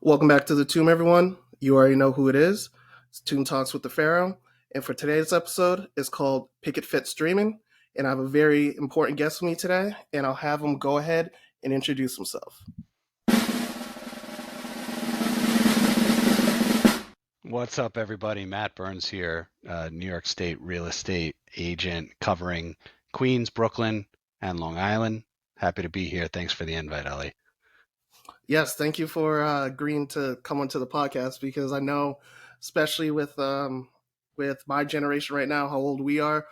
Welcome back to the Tomb, everyone. You already know who it is. It's Tomb Talks with the Pharaoh. And for today's episode, it's called Picket Streaming. And I have a very important guest with me today, and I'll have him go ahead and introduce himself. What's up, everybody? Mattburns here, New York State real estate agent covering Queens, Brooklyn, and Long Island. Happy to be here. Thanks for the invite, Ellie. Yes, thank you for agreeing to come onto the podcast because I know, especially with my generation right now, how old we are.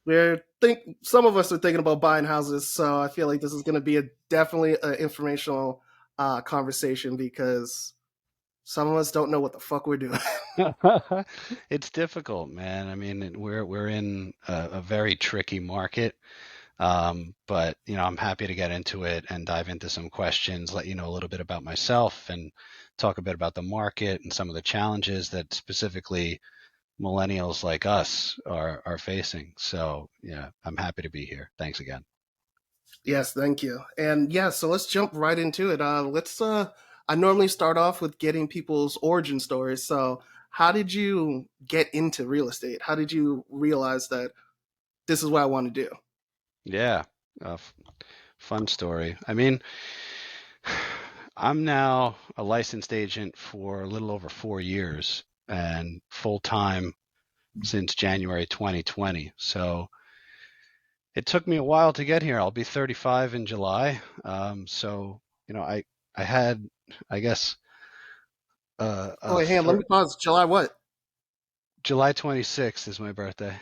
Some of us are thinking about buying houses, so I feel like this is going to be definitely an informational conversation because some of us don't know what the fuck we're doing. It's difficult, man. I mean, we're in a very tricky market. But I'm happy to get into it and dive into some questions, let you know a little bit about myself and talk a bit about the market and some of the challenges that specifically millennials like us are facing. So yeah, I'm happy to be here. Thanks again. Yes, thank you. And yeah, so let's jump right into it. Let's. I normally start off with getting people's origin stories. So, how did you get into real estate? How did you realize that this is what I want to do? Yeah, fun story. I mean, I'm now a licensed agent for a little over 4 years and full time since January 2020. So it took me a while to get here. I'll be 35 in July. So, I had, I guess, Oh, a wait, hang on. Let me pause. July what? July 26th is my birthday.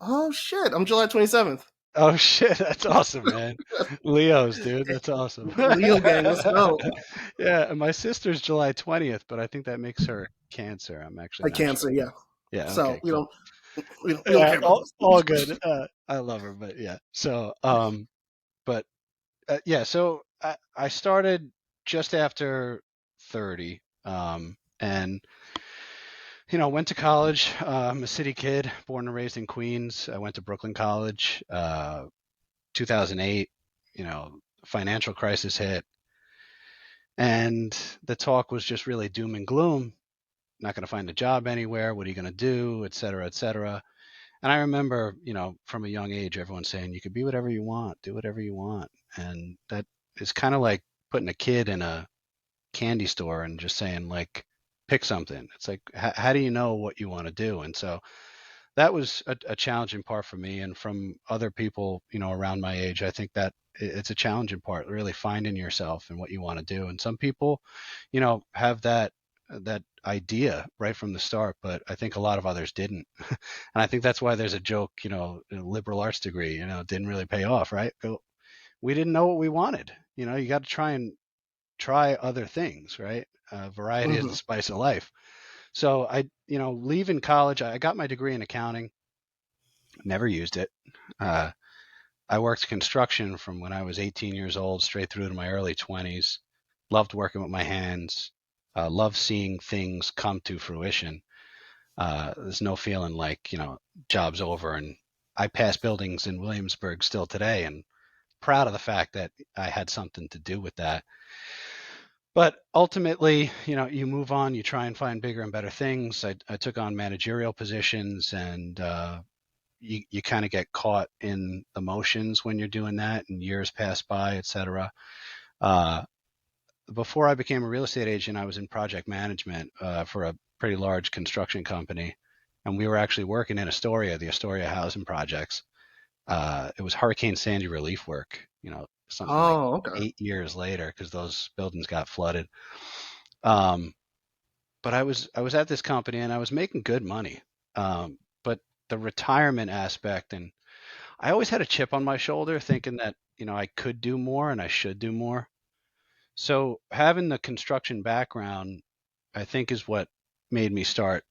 Oh shit! I'm July 27th. Oh shit, that's awesome, man. Leo's, dude, that's awesome. Leo gang, let's go. Yeah, and my sister's July 20th, but I think that makes her Cancer. I'm actually I not can't say sure. yeah. Yeah, So okay, cool. we don't Yeah, care about all this. good. I love her, but yeah. So, but yeah, so I started just after 30, and went to college. I'm a city kid, born and raised in Queens. I went to Brooklyn College. 2008, financial crisis hit, and the talk was just really doom and gloom. Not going to find a job anywhere. What are you going to do, et cetera, et cetera. And I remember, from a young age, everyone saying you could be whatever you want, do whatever you want, and that is kind of like putting a kid in a candy store and just saying like, pick something. It's like, how do you know what you want to do? And so that was a challenging part for me, and from other people, around my age. I think that it's a challenging part, really finding yourself and what you want to do. And some people, have that idea right from the start, but I think a lot of others didn't. And I think that's why there's a joke, a liberal arts degree, didn't really pay off, right? We didn't know what we wanted. You got to try other things, right? Variety is the Hmm. spice of life. So leaving college, I got my degree in accounting. Never used it. Uh, I worked construction from when I was 18 years old straight through to my early 20s. Loved working with my hands. Loved seeing things come to fruition. There's no feeling like, job's over. And I pass buildings in Williamsburg still today, and proud of the fact that I had something to do with that. But ultimately, you move on, you try and find bigger and better things. I took on managerial positions, and you kind of get caught in the motions when you're doing that, and years pass by, et cetera. Uh, Before I became a real estate agent, I was in project management for a pretty large construction company, and we were actually working in Astoria, the Astoria housing projects. It was Hurricane Sandy relief work, something like Oh, okay. 8 years later because those buildings got flooded. Um, but I was at this company and I was making good money. But the retirement aspect, and I always had a chip on my shoulder thinking that, I could do more and I should do more. So having the construction background, I think, is what made me start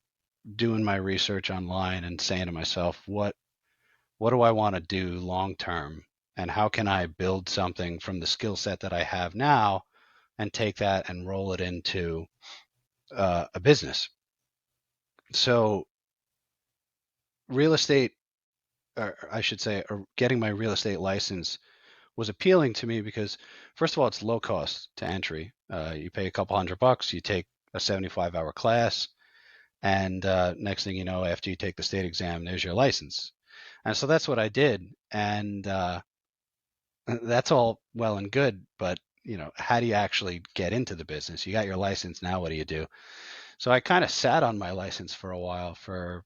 doing my research online and saying to myself, what do I want to do long term? And how can I build something from the skill set that I have now and take that and roll it into a business? So real estate, or I should say, or getting my real estate license was appealing to me because, first of all, it's low cost to entry. You pay a couple $100, you take a 75-hour class, and next thing you know, after you take the state exam, there's your license. And so that's what I did. And that's all well and good, but how do you actually get into the business? You got your license, now what do you do? So I kind of sat on my license for a while, for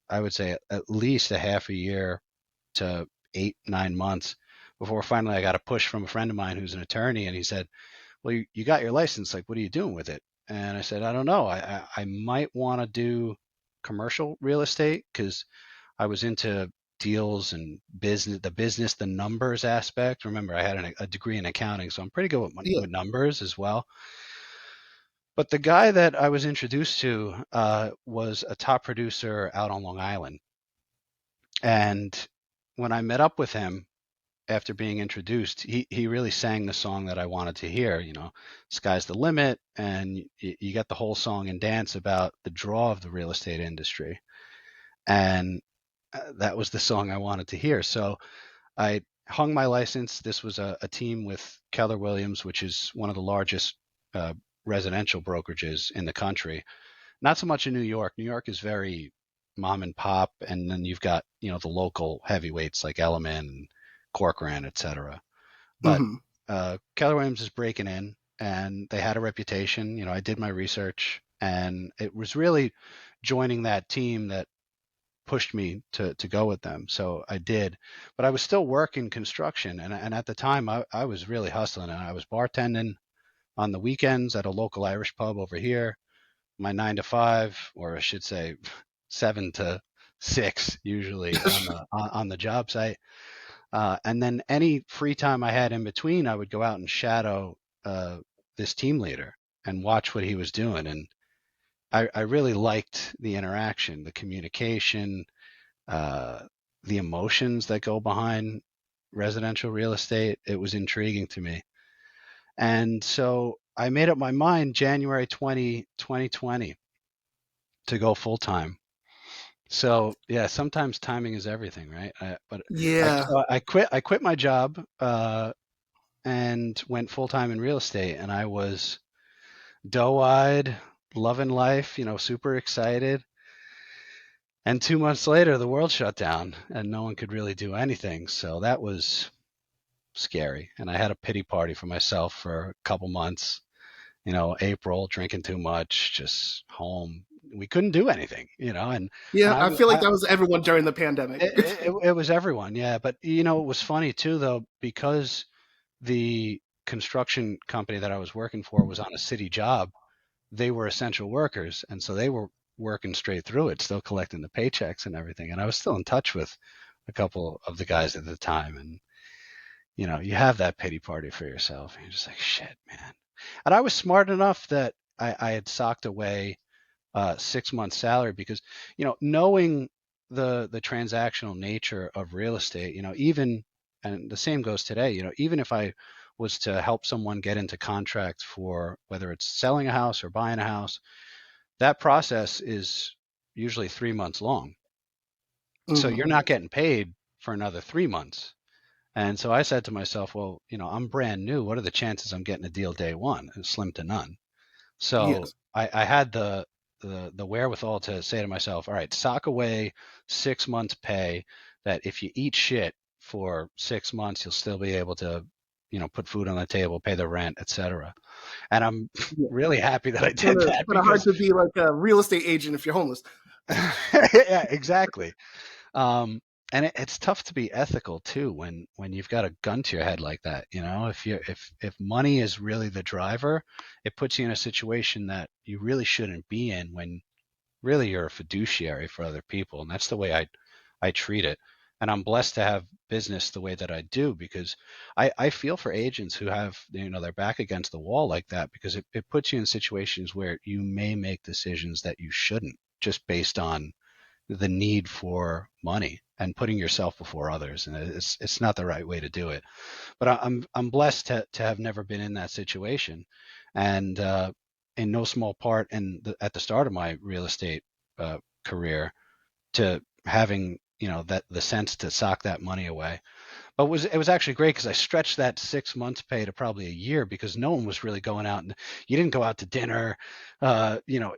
I would say at least a half a year to 8, 9 months, before finally I got a push from a friend of mine who's an attorney, and he said, "Well, you got your license. Like, what are you doing with it?" And I said, "I don't know. I might want to do commercial real estate, because I was into deals and business, the numbers aspect. Remember, I had a degree in accounting, so I'm pretty good Yeah. with numbers as well." But the guy that I was introduced to was a top producer out on Long Island. And when I met up with him after being introduced, he really sang the song that I wanted to hear, sky's the limit. And you get the whole song and dance about the draw of the real estate industry. And that was the song I wanted to hear. So I hung my license. This was a team with Keller Williams, which is one of the largest residential brokerages in the country. Not so much in New York. New York is very mom and pop, and then you've got the local heavyweights like Element and Corcoran, etc. But Hmm. Keller Williams is breaking in, and they had a reputation. I did my research, and it was really joining that team that pushed me to go with them. So I did, but I was still working construction, and at the time I was really hustling, and I was bartending on the weekends at a local Irish pub over here, my 9 to 5, or I should say 7 to 6, usually on the job site. And then any free time I had in between, I would go out and shadow uh, this team leader and watch what he was doing. And I really liked the interaction, the communication, uh, the emotions that go behind residential real estate. It was intriguing to me. And so I made up my mind January 2020 to go full time. So yeah, sometimes timing is everything, right? But Yeah. I quit my job and went full time in real estate, and I was doe eyed, loving life, super excited. And 2 months later, the world shut down, and no one could really do anything. So that was scary, and I had a pity party for myself for a couple months. April, drinking too much, just home. We couldn't do anything, and Yeah. I, I feel like I that was everyone during the pandemic. it was everyone, yeah. But it was funny too, though, because the construction company that I was working for was on a city job. They were essential workers, and so they were working straight through it, still collecting the paychecks and everything. And I was still in touch with a couple of the guys at the time, and you have that pity party for yourself. And you're just like, shit, man. And I was smart enough that I had socked away 6 months salary, because knowing the transactional nature of real estate, even, and the same goes today, even if I was to help someone get into contract for whether it's selling a house or buying a house, that process is usually 3 months long. So Hmm. you're not getting paid for another 3 months. And so I said to myself, well, I'm brand new. What are the chances I'm getting a deal day one? And slim to none. So Yes. I had the wherewithal to say to myself, all right, sock away 6 months pay, that if you eat shit for 6 months, you'll still be able to, put food on the table, pay the rent, etc. And I'm Yeah. really happy that I It's kind did of that, kind of hard because to be like a real estate agent if you're homeless. yeah, exactly. Um, and it's tough to be ethical too when you've got a gun to your head like that. If money is really the driver, it puts you in a situation that you really shouldn't be in, when really you're a fiduciary for other people. And that's the way I treat it. And I'm blessed to have business the way that I do, because I feel for agents who have their back against the wall like that, because it puts you in situations where you may make decisions that you shouldn't, just based on the need for money and putting yourself before others. And it's not the right way to do it. But I'm blessed to have never been in that situation. And in no small part, at the start of my real estate career, to having that the sense to sock that money away. But it was actually great because I stretched that 6 months pay to probably a year because no one was really going out, and you didn't go out to dinner.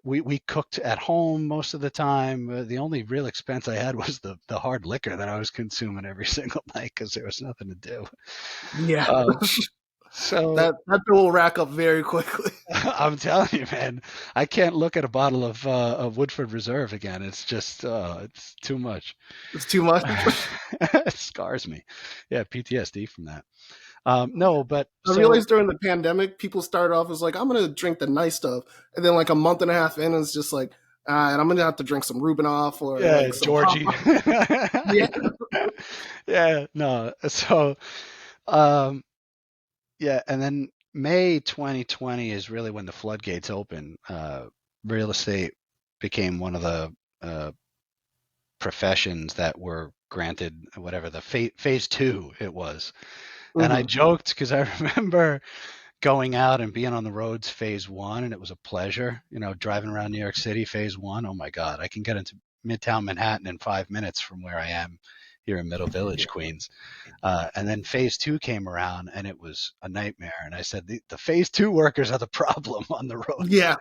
We cooked at home most of the time. The only real expense I had was the hard liquor that I was consuming every single night because there was nothing to do. Yeah, Uh, so that will rack up very quickly. I'm telling you, man, I can't look at a bottle of Woodford Reserve again. It's just it's too much. It's too much. It scars me. Yeah, PTSD from that. No, but I so realized during the pandemic, people started off as like, I'm gonna drink the nice stuff, and then like a month and a half in, it's just like, and I'm gonna have to drink some Rubinoff or yeah, like some pop. Georgie. Yeah, Yeah, no. So um yeah, and then May 2020 is really when the floodgates open. Real estate became one of the uh professions that were granted whatever the phase two it was. And I hmm joked because I remember going out and being on the roads phase one, and it was a pleasure. Driving around New York City phase one. Oh my God, I can get into Midtown Manhattan in 5 minutes from where I am here in Middle Village, Queens. And then phase two came around, and it was a nightmare. And I said, the phase two workers are the problem on the roads. yeah,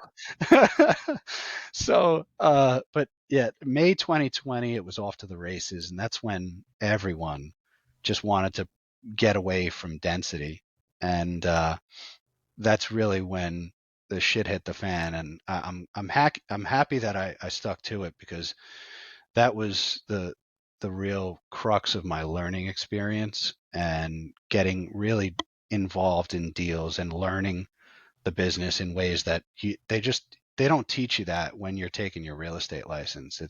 So, but yeah, May 2020, it was off to the races, and that's when everyone just wanted to get away from density. And that's really when the shit hit the fan. And I'm happy that I stuck to it because that was the real crux of my learning experience and getting really involved in deals and learning the business in ways that they don't teach you that when you're taking your real estate license.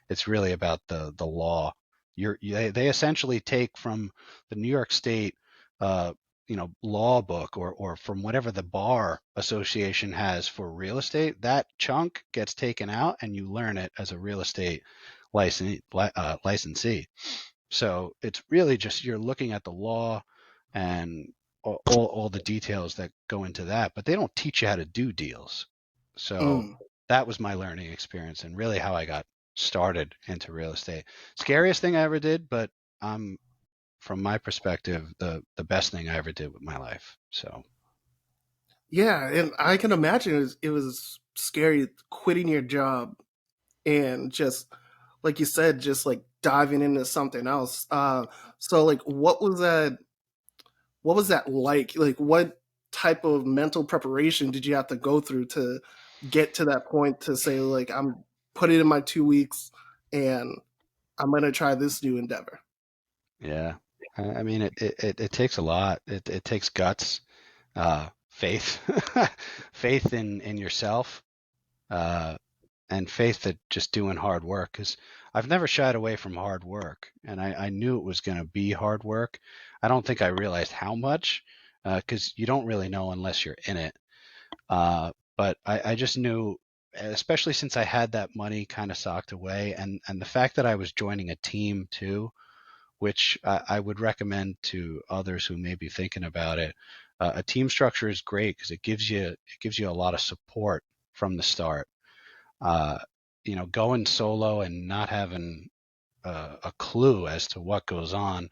It's really about the law. They essentially take from the New York State uh, law book or from whatever the bar association has for real estate. That chunk gets taken out and you learn it as a real estate licensee. So it's really just you're looking at the law and all the details that go into that, but they don't teach you how to do deals. So mm. that was my learning experience and really how I got started into real estate. Scariest thing I ever did, but from my perspective, the best thing I ever did with my life. So Yeah, and I can imagine it was scary quitting your job and just like you said, just like diving into something else. So like, what was that like? Like, what type of mental preparation did you have to go through to get to that point to say, like, I'm putting in my 2 weeks and I'm going to try this new endeavor? yeah, I mean it takes a lot. It takes guts, faith, faith in yourself. And faith that just doing hard work because I've never shied away from hard work and I knew it was going to be hard work. I don't think I realized how much because you don't really know unless you're in it. But I just knew, especially since I had that money kind of socked away and the fact that I was joining a team too, which I would recommend to others who may be thinking about it. A team structure is great because it gives you a lot of support from the start. uh, Going solo and not having a clue as to what goes on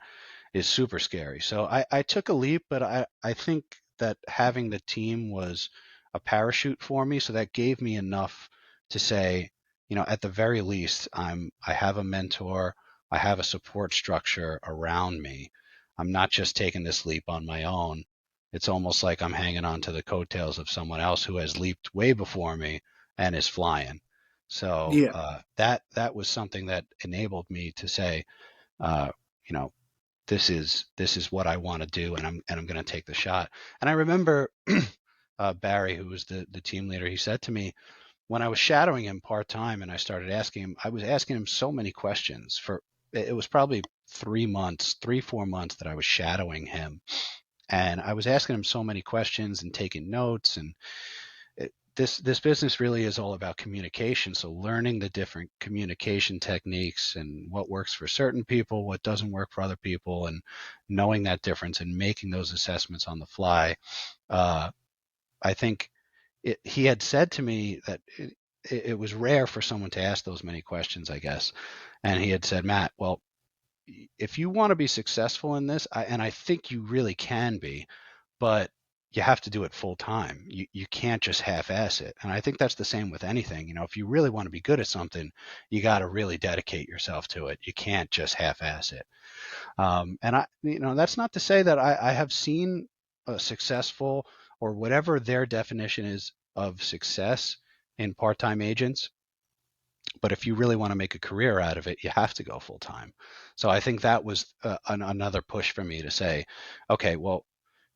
is super scary. So I took a leap, but I think that having the team was a parachute for me. So that gave me enough to say, at the very least, I have a mentor, I have a support structure around me. I'm not just taking this leap on my own. It's almost like I'm hanging on to the coattails of someone else who has leaped way before me and is flying. So Yeah, that was something that enabled me to say, uh, you know, this is what I want to do, and I'm going to take the shot. And I remember Barry, who was the team leader, he said to me when I was shadowing him part time, and I started asking him, I was asking him so many questions for. It was probably 3 months, 4 months that I was shadowing him, and I was asking him so many questions and taking notes and this business really is all about communication. So learning the different communication techniques and what works for certain people, what doesn't work for other people, and knowing that difference and making those assessments on the fly. Uh, I think he had said to me that it was rare for someone to ask those many questions, I guess. And he had said, Matt, well, if you want to be successful in this, and I think you really can be, but you have to do it full time. You can't just half-ass it. And I think that's the same with anything. If you really want to be good at something, you got to really dedicate yourself to it. You can't just half-ass it. And that's not to say that I have seen a successful, or whatever their definition is of success, in part-time agents. But if you really want to make a career out of it, you have to go full time. So I think that was another push for me to say, okay, well,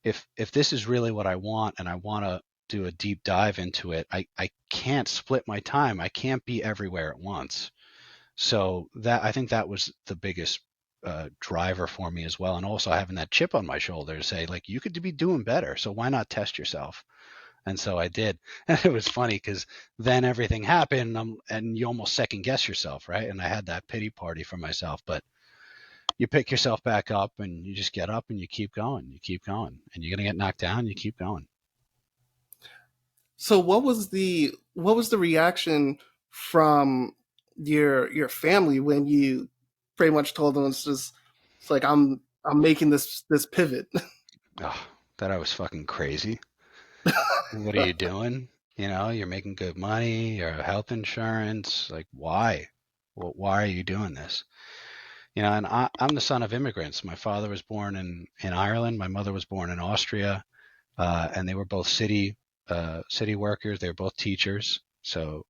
if this is really what I want, and I want to do a deep dive into it, I can't split my time. I can't be everywhere at once. So that, I think that was the biggest driver for me as well. And also having that chip on my shoulder to say, like, you could be doing better. So why not test yourself? And so I did. And it was funny because then everything happened, and you almost second guess yourself, right? And I had that pity party for myself. But you pick yourself back up, and you just get up and you keep going. You keep going. And you're going to get knocked down. You keep going. So what was the reaction from your family when you pretty much told them it's like I'm making this pivot? Oh, that I was fucking crazy. What are you doing? You're making good money, your health insurance. Like, why? Well, why are you doing this? And I'm the son of immigrants. My father was born in Ireland. My mother was born in Austria, and they were both city workers. They were both teachers, so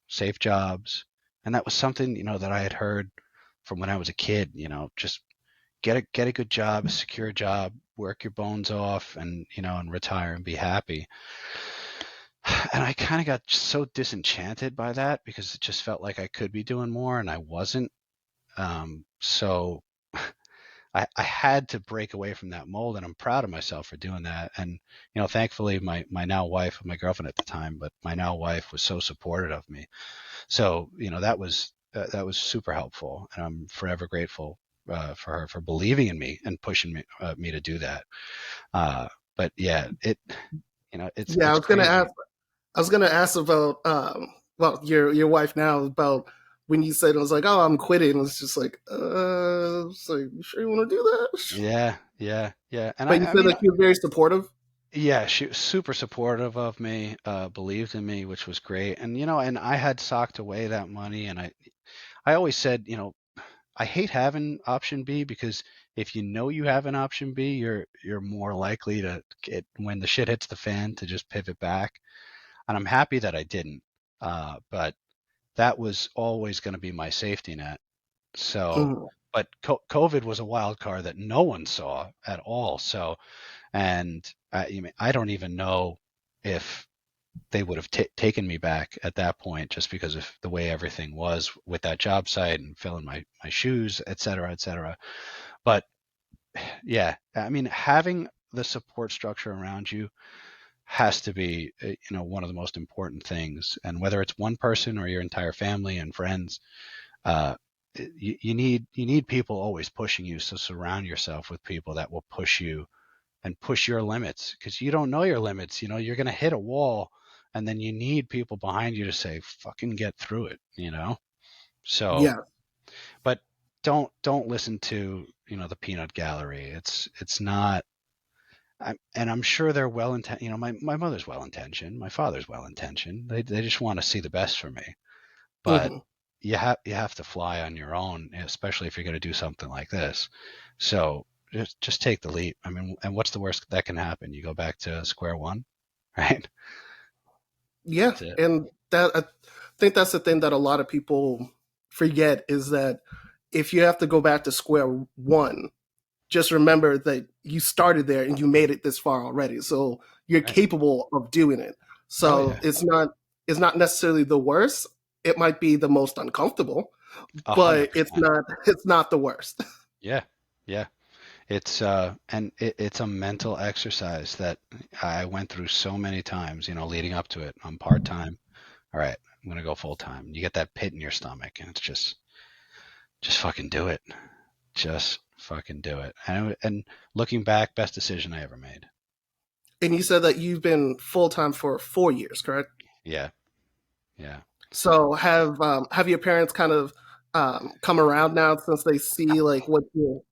safe jobs. And that was something that I had heard from when I was a kid. Just get a good job, a secure job, work your bones off, and retire and be happy. And I kind of got so disenchanted by that because it just felt like I could be doing more and I wasn't. So I had to break away from that mold, and I'm proud of myself for doing that. And thankfully, my now wife, my girlfriend at the time, but my now wife was so supportive of me. So that was super helpful, and I'm forever grateful for her for believing in me and pushing me to do that. But yeah, it's Yeah, it's crazy. I was gonna ask about well, your wife now, about when you said it was like, oh, I'm quitting. It's just like, it's like, you sure you want to do that? Yeah, yeah, yeah. And But you I said mean, that she was very supportive. yeah, she was super supportive of me, believed in me, which was great. And and I had socked away that money, and I always said, I hate having option B, because if you have an option B, you're more likely to get, when the shit hits the fan, to just pivot back. And I'm happy that I didn't. But that was always going to be my safety net. So, Mhm. but COVID was a wild card that no one saw at all. So, and I don't even know if they would have taken me back at that point, just because of the way everything was with that job site and filling my shoes, et cetera, et cetera. But yeah, I mean, having the support structure around you has to be, one of the most important things. And whether it's one person or your entire family and friends, uh, you need people always pushing you. So surround yourself with people that will push you and push your limits, because you don't know your limits. You're going to hit a wall, and then you need people behind you to say, fucking get through it. So, Yeah. but don't listen to, the peanut gallery. It's not, and I'm sure they're well intentioned. My mother's well intentioned. My father's well intentioned. They just want to see the best for me. But Hmm. you have to fly on your own, especially if you're going to do something like this. So just take the leap. I mean, and what's the worst that can happen? You go back to square one, right? Yeah, That's it. and that I think that's the thing that a lot of people forget, is that if you have to go back to square one, just remember that you started there and you made it this far already. So you're Right. capable of doing it. Oh So yeah. it's not necessarily the worst. It might be the most uncomfortable, A hundred but it's percent. not the worst. Yeah. Yeah. It's and it's a mental exercise that I went through so many times, leading up to it. I'm part time. All right, I'm gonna go full time. You get that pit in your stomach, and it's just fucking do it. Just fucking do it. And looking back, best decision I ever made. And you said that you've been full time for 4 years, correct? Yeah, yeah. So have your parents kind of come around now since they see like what you.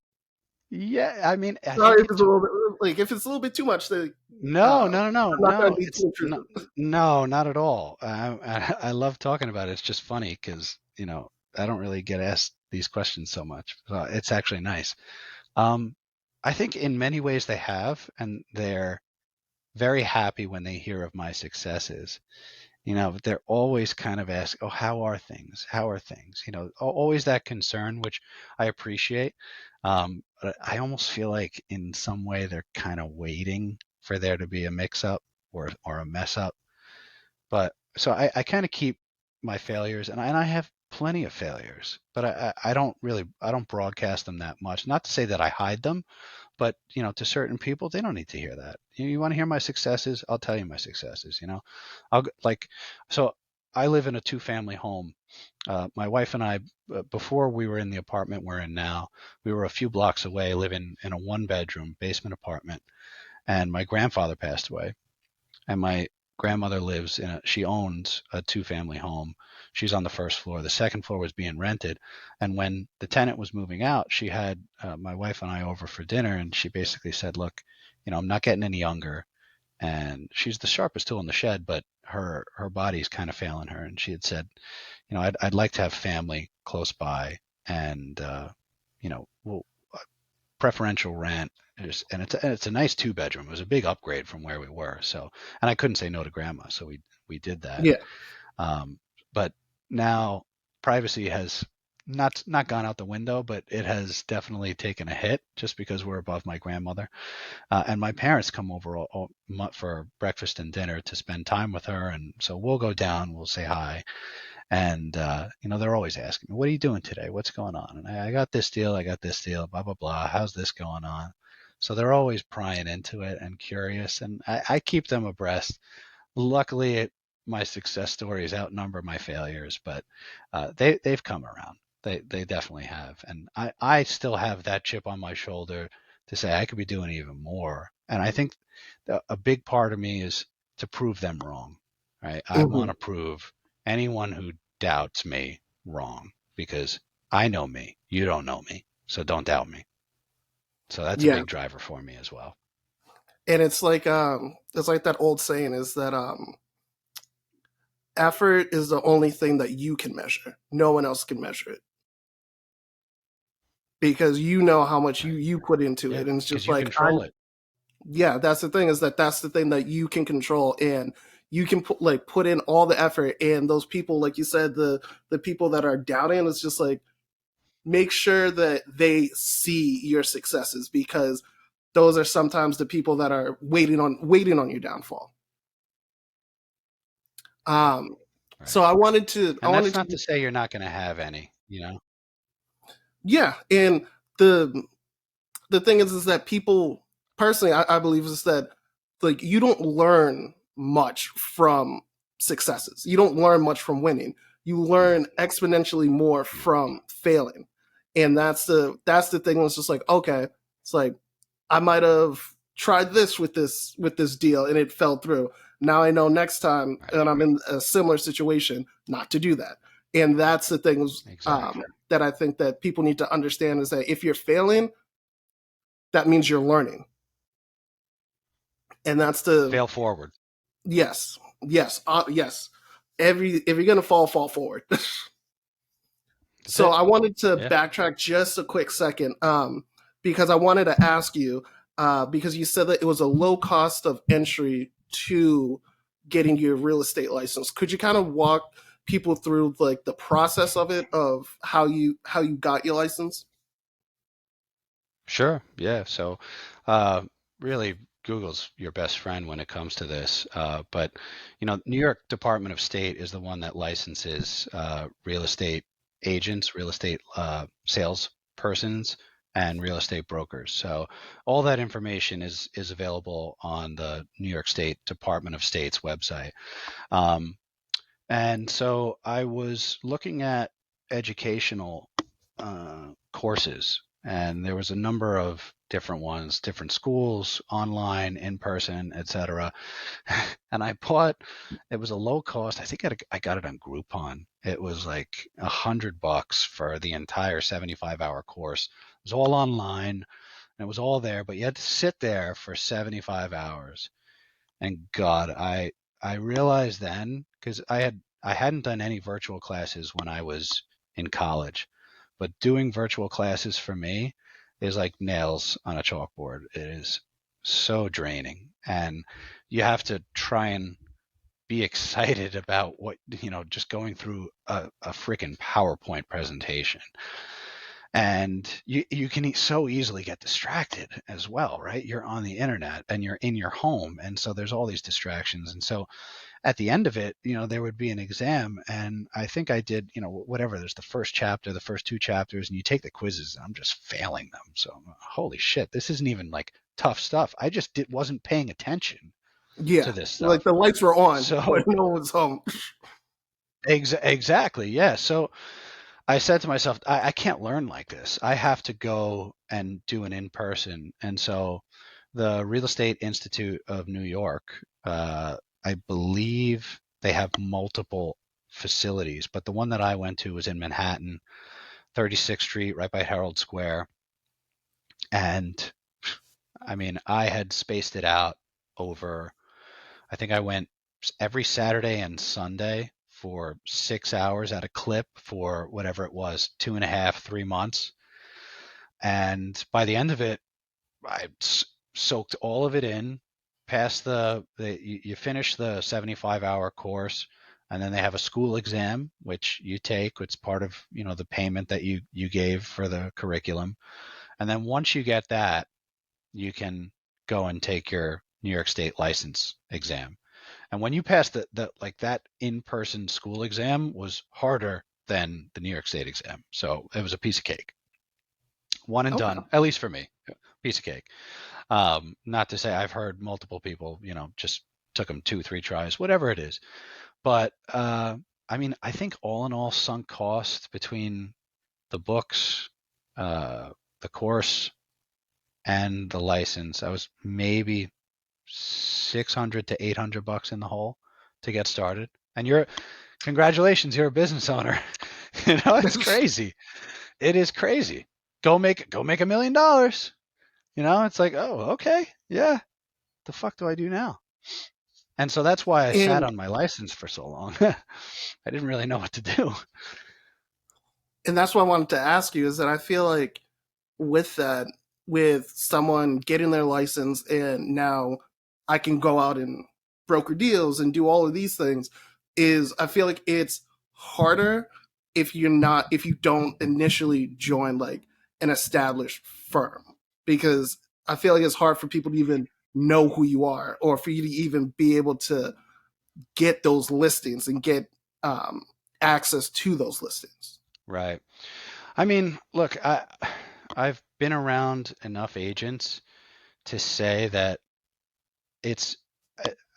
Yeah, I mean, I Sorry think if it's it's a little bit like if it's a little bit too much. They, no, no, no, no, I'm not trying no. to be It's too no, intrusive. no, not at all. I love talking about it. It's just funny because, I don't really get asked these questions so much. So it's actually nice. Um, I think in many ways they have, and they're very happy when they hear of my successes. But they're always kind of ask, "Oh, how are things? How are things?" Always that concern, which I appreciate. But I almost feel like in some way they're kind of waiting for there to be a mix-up or a mess up. But so I kind of keep my failures, and I have plenty of failures, but I don't broadcast them that much. Not to say that I hide them, but to certain people, they don't need to hear that. You want to hear my successes? I'll tell you my successes. Like, so I live in a two-family home. My wife and I, before we were in the apartment we're in now, we were a few blocks away, living in a one-bedroom basement apartment. And my grandfather passed away, and my grandmother lives she owns a two-family home. She's on the first floor. The second floor was being rented, and when the tenant was moving out, she had my wife and I over for dinner, and she basically said, look, I'm not getting any younger, and she's the sharpest tool in the shed, but her body's kind of failing her. And she had said, I'd like to have family close by, and we'll preferential rent. And it's a nice two-bedroom. It was a big upgrade from where we were. So, and I couldn't say no to grandma, so we did that. Yeah. Um, but now privacy has not gone out the window, but it has definitely taken a hit just because we're above my grandmother. And my parents come over for breakfast and dinner to spend time with her, and so we'll go down, we'll say hi, and they're always asking me, "What are you doing today? What's going on?" And I got this deal, I got this deal, blah blah blah. How's this going on? So they're always prying into it and curious, and I keep them abreast. Luckily, my success stories outnumber my failures, but they've come around. They definitely have, and I still have that chip on my shoulder to say I could be doing even more. And I think a big part of me is to prove them wrong. Right? I want Hmm. to prove anyone who doubts me wrong because I know me. You don't know me, so don't doubt me. So that's a Yeah. big driver for me as well. And it's like that old saying is that effort is the only thing that you can measure. No one else can measure it because you know how much Right? you put into Yeah, it, and it's because just you like I. control it. Yeah, that's the thing is that that's the thing that you can control, and you can put in all the effort, and those people, like you said, the people that are doubting, it's just like make sure that they see your successes because those are sometimes the people that are waiting on your downfall. Right. Um, Right. so I And that's wanted not to, to say you're not going to have any. yeah, and the the thing is that people personally, I believe is that like you don't learn much from successes. You don't learn much from winning. You No, learn exponentially more no. from failing, and that's the thing. It's just like okay, it's like I might have tried this with this deal and it fell through. Now I know next time Right. when I'm in a similar situation not to do that. And that's the things Exactly. that I think that people need to understand is that if you're failing, that means you're learning. And that's the Fail forward. yes, yes. Every if you're gonna fall, fall forward. That's So it. I wanted to Yeah. backtrack just a quick second, because I wanted to ask you, because you said that it was a low cost of entry to getting your real estate license. Could you kind of walk people through like the process of it, of how you got your license? Sure. Yeah. So, uh, really, Google's your best friend when it comes to this. But, New York Department of State is the one that licenses real estate agents, real estate sales persons, and real estate brokers. So, all that information is available on the New York State Department of State's website. Um, And so I was looking at educational courses, and there was a number of different ones, different schools, online, in person, etc. And I bought, it was a low cost. I think I got it on Groupon. It was like $100 for the entire 75-hour course. It was all online and it was all there, but you had to sit there for 75 hours. And God, I realized then, because I hadn't done any virtual classes when I was in college, but doing virtual classes for me is like nails on a chalkboard. It is so draining, and you have to try and be excited about what, just going through a freaking PowerPoint presentation. And you can so easily get distracted as well, right? You're on the internet and you're in your home, and so there's all these distractions. And so at the end of it, there would be an exam, and I think I did, whatever. There's the first chapter, the first two chapters, and you take the quizzes, and I'm just failing them. So holy shit, this isn't even like tough stuff. I just wasn't paying attention to Yeah, this like stuff. the lights were on, So but no one was home. exactly, yeah. So I said to myself, I can't learn like this. I have to go and do an in person. And so the Real Estate Institute of New York, I believe they have multiple facilities, but the one that I went to was in Manhattan, 36th Street, right by Herald Square. And I mean, I had spaced it out over, I think I went every Saturday and Sunday for 6 hours at a clip for whatever it was, 2.5, 3 months. And by the end of it, I soaked all of it in. Passed you finish the 75-hour course, and then they have a school exam which you take. It's part of the payment that you gave for the curriculum. And then once you get that, you can go and take your New York State license exam. And when you pass the like that in-person school exam was harder than the New York State exam. So it was a piece of cake. One and Okay. done, at least for me. Piece of cake. Not to say I've heard multiple people, just took them 2, 3 tries, whatever it is. But I mean, I think all in all, sunk cost between the books, uh, the course, and the license, I was maybe 600 to $800 in the hole to get started. And congratulations, you're a business owner. It's crazy. It is crazy. Go make $1 million. It's like, oh, okay, yeah. The fuck do I do now? And so that's why I sat and on my license for so long. I didn't really know what to do. and that's what I wanted to ask you is that I feel like with that, with someone getting their license and now I can go out and broker deals and do all of these things, is I feel like it's harder if you don't initially join like an established firm, because I feel like it's hard for people to even know who you are or for you to even be able to get those listings and get um, access to those listings. Right. I mean, look, I've been around enough agents to say that it's,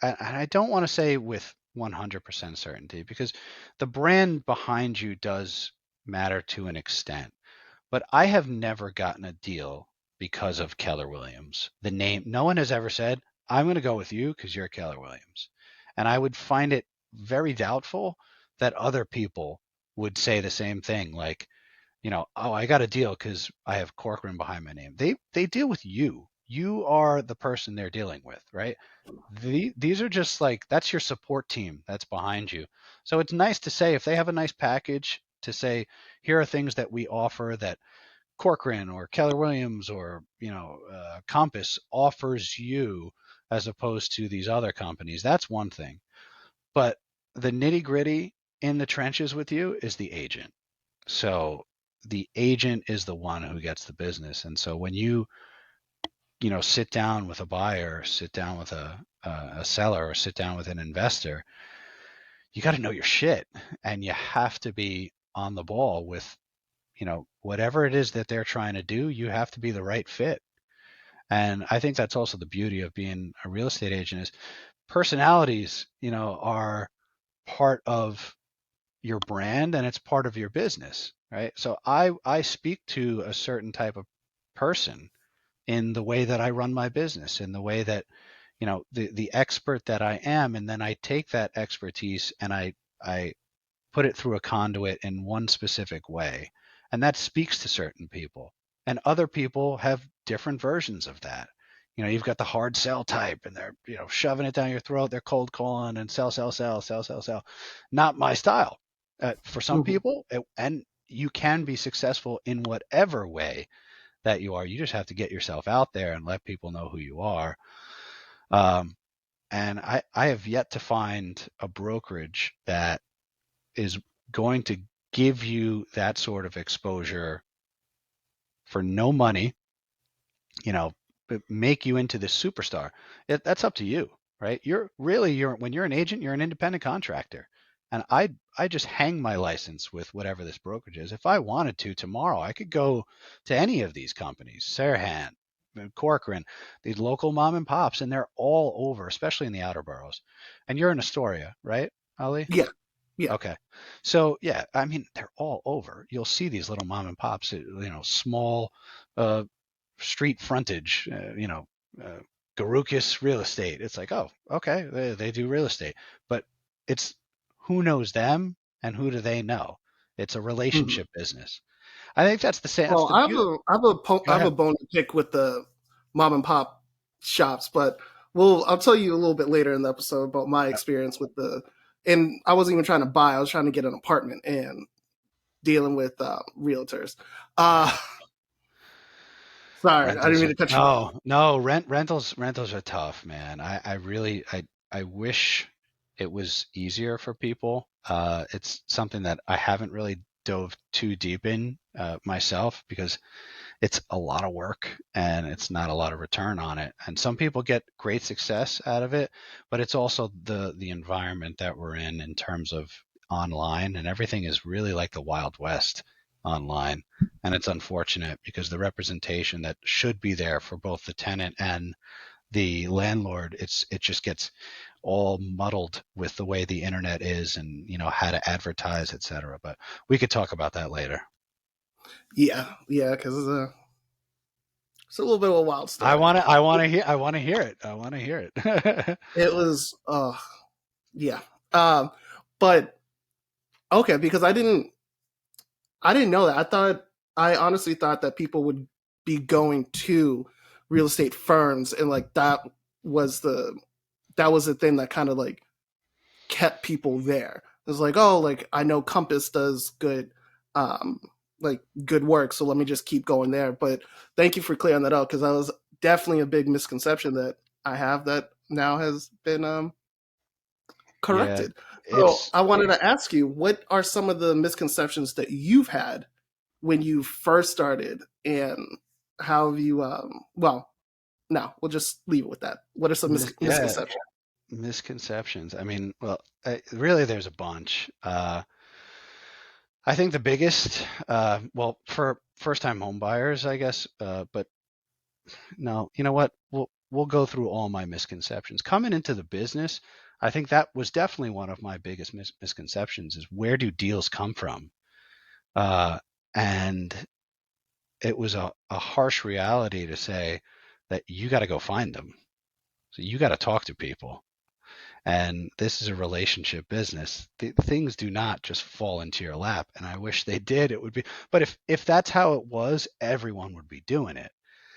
and I don't want to say with 100% certainty because the brand behind you does matter to an extent. But I have never gotten a deal because of Keller Williams. The name, no one has ever said, I'm going to go with you because you're Keller Williams. And I would find it very doubtful that other people would say the same thing. Like, oh, I got a deal because I have Corcoran behind my name. They deal with you. You are the person they're dealing with, right? These are just like, that's your support team that's behind you. So it's nice to say if they have a nice package to say, here are things that we offer that Corcoran or Keller Williams or Compass offers you as opposed to these other companies. That's one thing. But the nitty gritty in the trenches with you is the agent. So the agent is the one who gets the business. And so when you sit down with a buyer, sit down with a seller, or sit down with an investor, you got to know your shit, and you have to be on the ball with whatever it is that they're trying to do. You have to be the right fit, and I think that's also the beauty of being a real estate agent is personalities, are part of your brand and it's part of your business, right? So I speak to a certain type of person in the way that I run my business, in the way that, the expert that I am, and then I take that expertise and I put it through a conduit in one specific way. And that speaks to certain people. And other people have different versions of that. You've got the hard sell type and they're, shoving it down your throat. They're cold calling and sell, sell, sell, sell, sell, sell. Not my style. For some Hmm. people, and you can be successful in whatever way that you are. You just have to get yourself out there and let people know who you are. Um, and I have yet to find a brokerage that is going to give you that sort of exposure for no money, you know, make you into this superstar. That's up to you, right? You're when you're an agent, you're an independent contractor. And I just hang my license with whatever this brokerage is. If I wanted to tomorrow, I could go to any of these companies, Sarahan, Corcoran, these local mom and pops, and they're all over, especially in the outer boroughs. And you're in Astoria, right, Ali? Yeah, yeah. Okay. So yeah, I mean, they're all over. You'll see these little mom and pops, small uh, street frontage, uh, Garukas real estate. It's like, oh, okay, they do real estate, but it's who knows them and who do they know? It's a Mhm. relationship business. I think that's the same. That's Well, the beauty. I Go have a ahead. bone to pick with the mom and pop shops, but I'll tell you a little bit later in the episode about my experience with the. And I wasn't even trying to buy; I was trying to get an apartment and dealing with realtors. Uh, sorry, I didn't Rentals mean are to cut you off. no rentals are tough, man. I really I wish it was easier for people. It's something that I haven't really dove too deep in myself because it's a lot of work and it's not a lot of return on it. And some people get great success out of it, but it's also the environment that we're in terms of online, and everything is really like the Wild West online. And it's unfortunate because the representation that should be there for both the tenant and the landlord, it just gets all muddled with the way the internet is, and how to advertise, etc. But we could talk about that later. Yeah, yeah, because it's a little bit of a wild story. I want to hear it. I want to hear it. It was, yeah, but okay, because I didn't know that. I honestly thought that people would be going to real estate firms and like was the that was the thing that kind of like kept people there. It's like, oh, like I know Compass does um, good work, so let me just keep going there. But thank you for clearing that up because that was definitely a big misconception that I have that now has been Yeah, corrected. So it's I wanted to ask you, what are some of the misconceptions that you've had when you first started, and how have you? Well, no, we'll just leave it with that. What are some yeah, misconceptions? misconceptions. I mean, well, really, there's a bunch. I think the biggest, well, for first-time home buyers, I guess, but no, you know what? We'll go through all my misconceptions. Coming into the business, I think that was definitely one of my biggest misconceptions is where do deals come from? Uh, and it was a harsh reality to say that you got to go find them. So you got to talk to people. And this is a relationship business. Things do not just fall into your lap. And I wish they did. It would be, but if that's how it was, everyone would be doing it.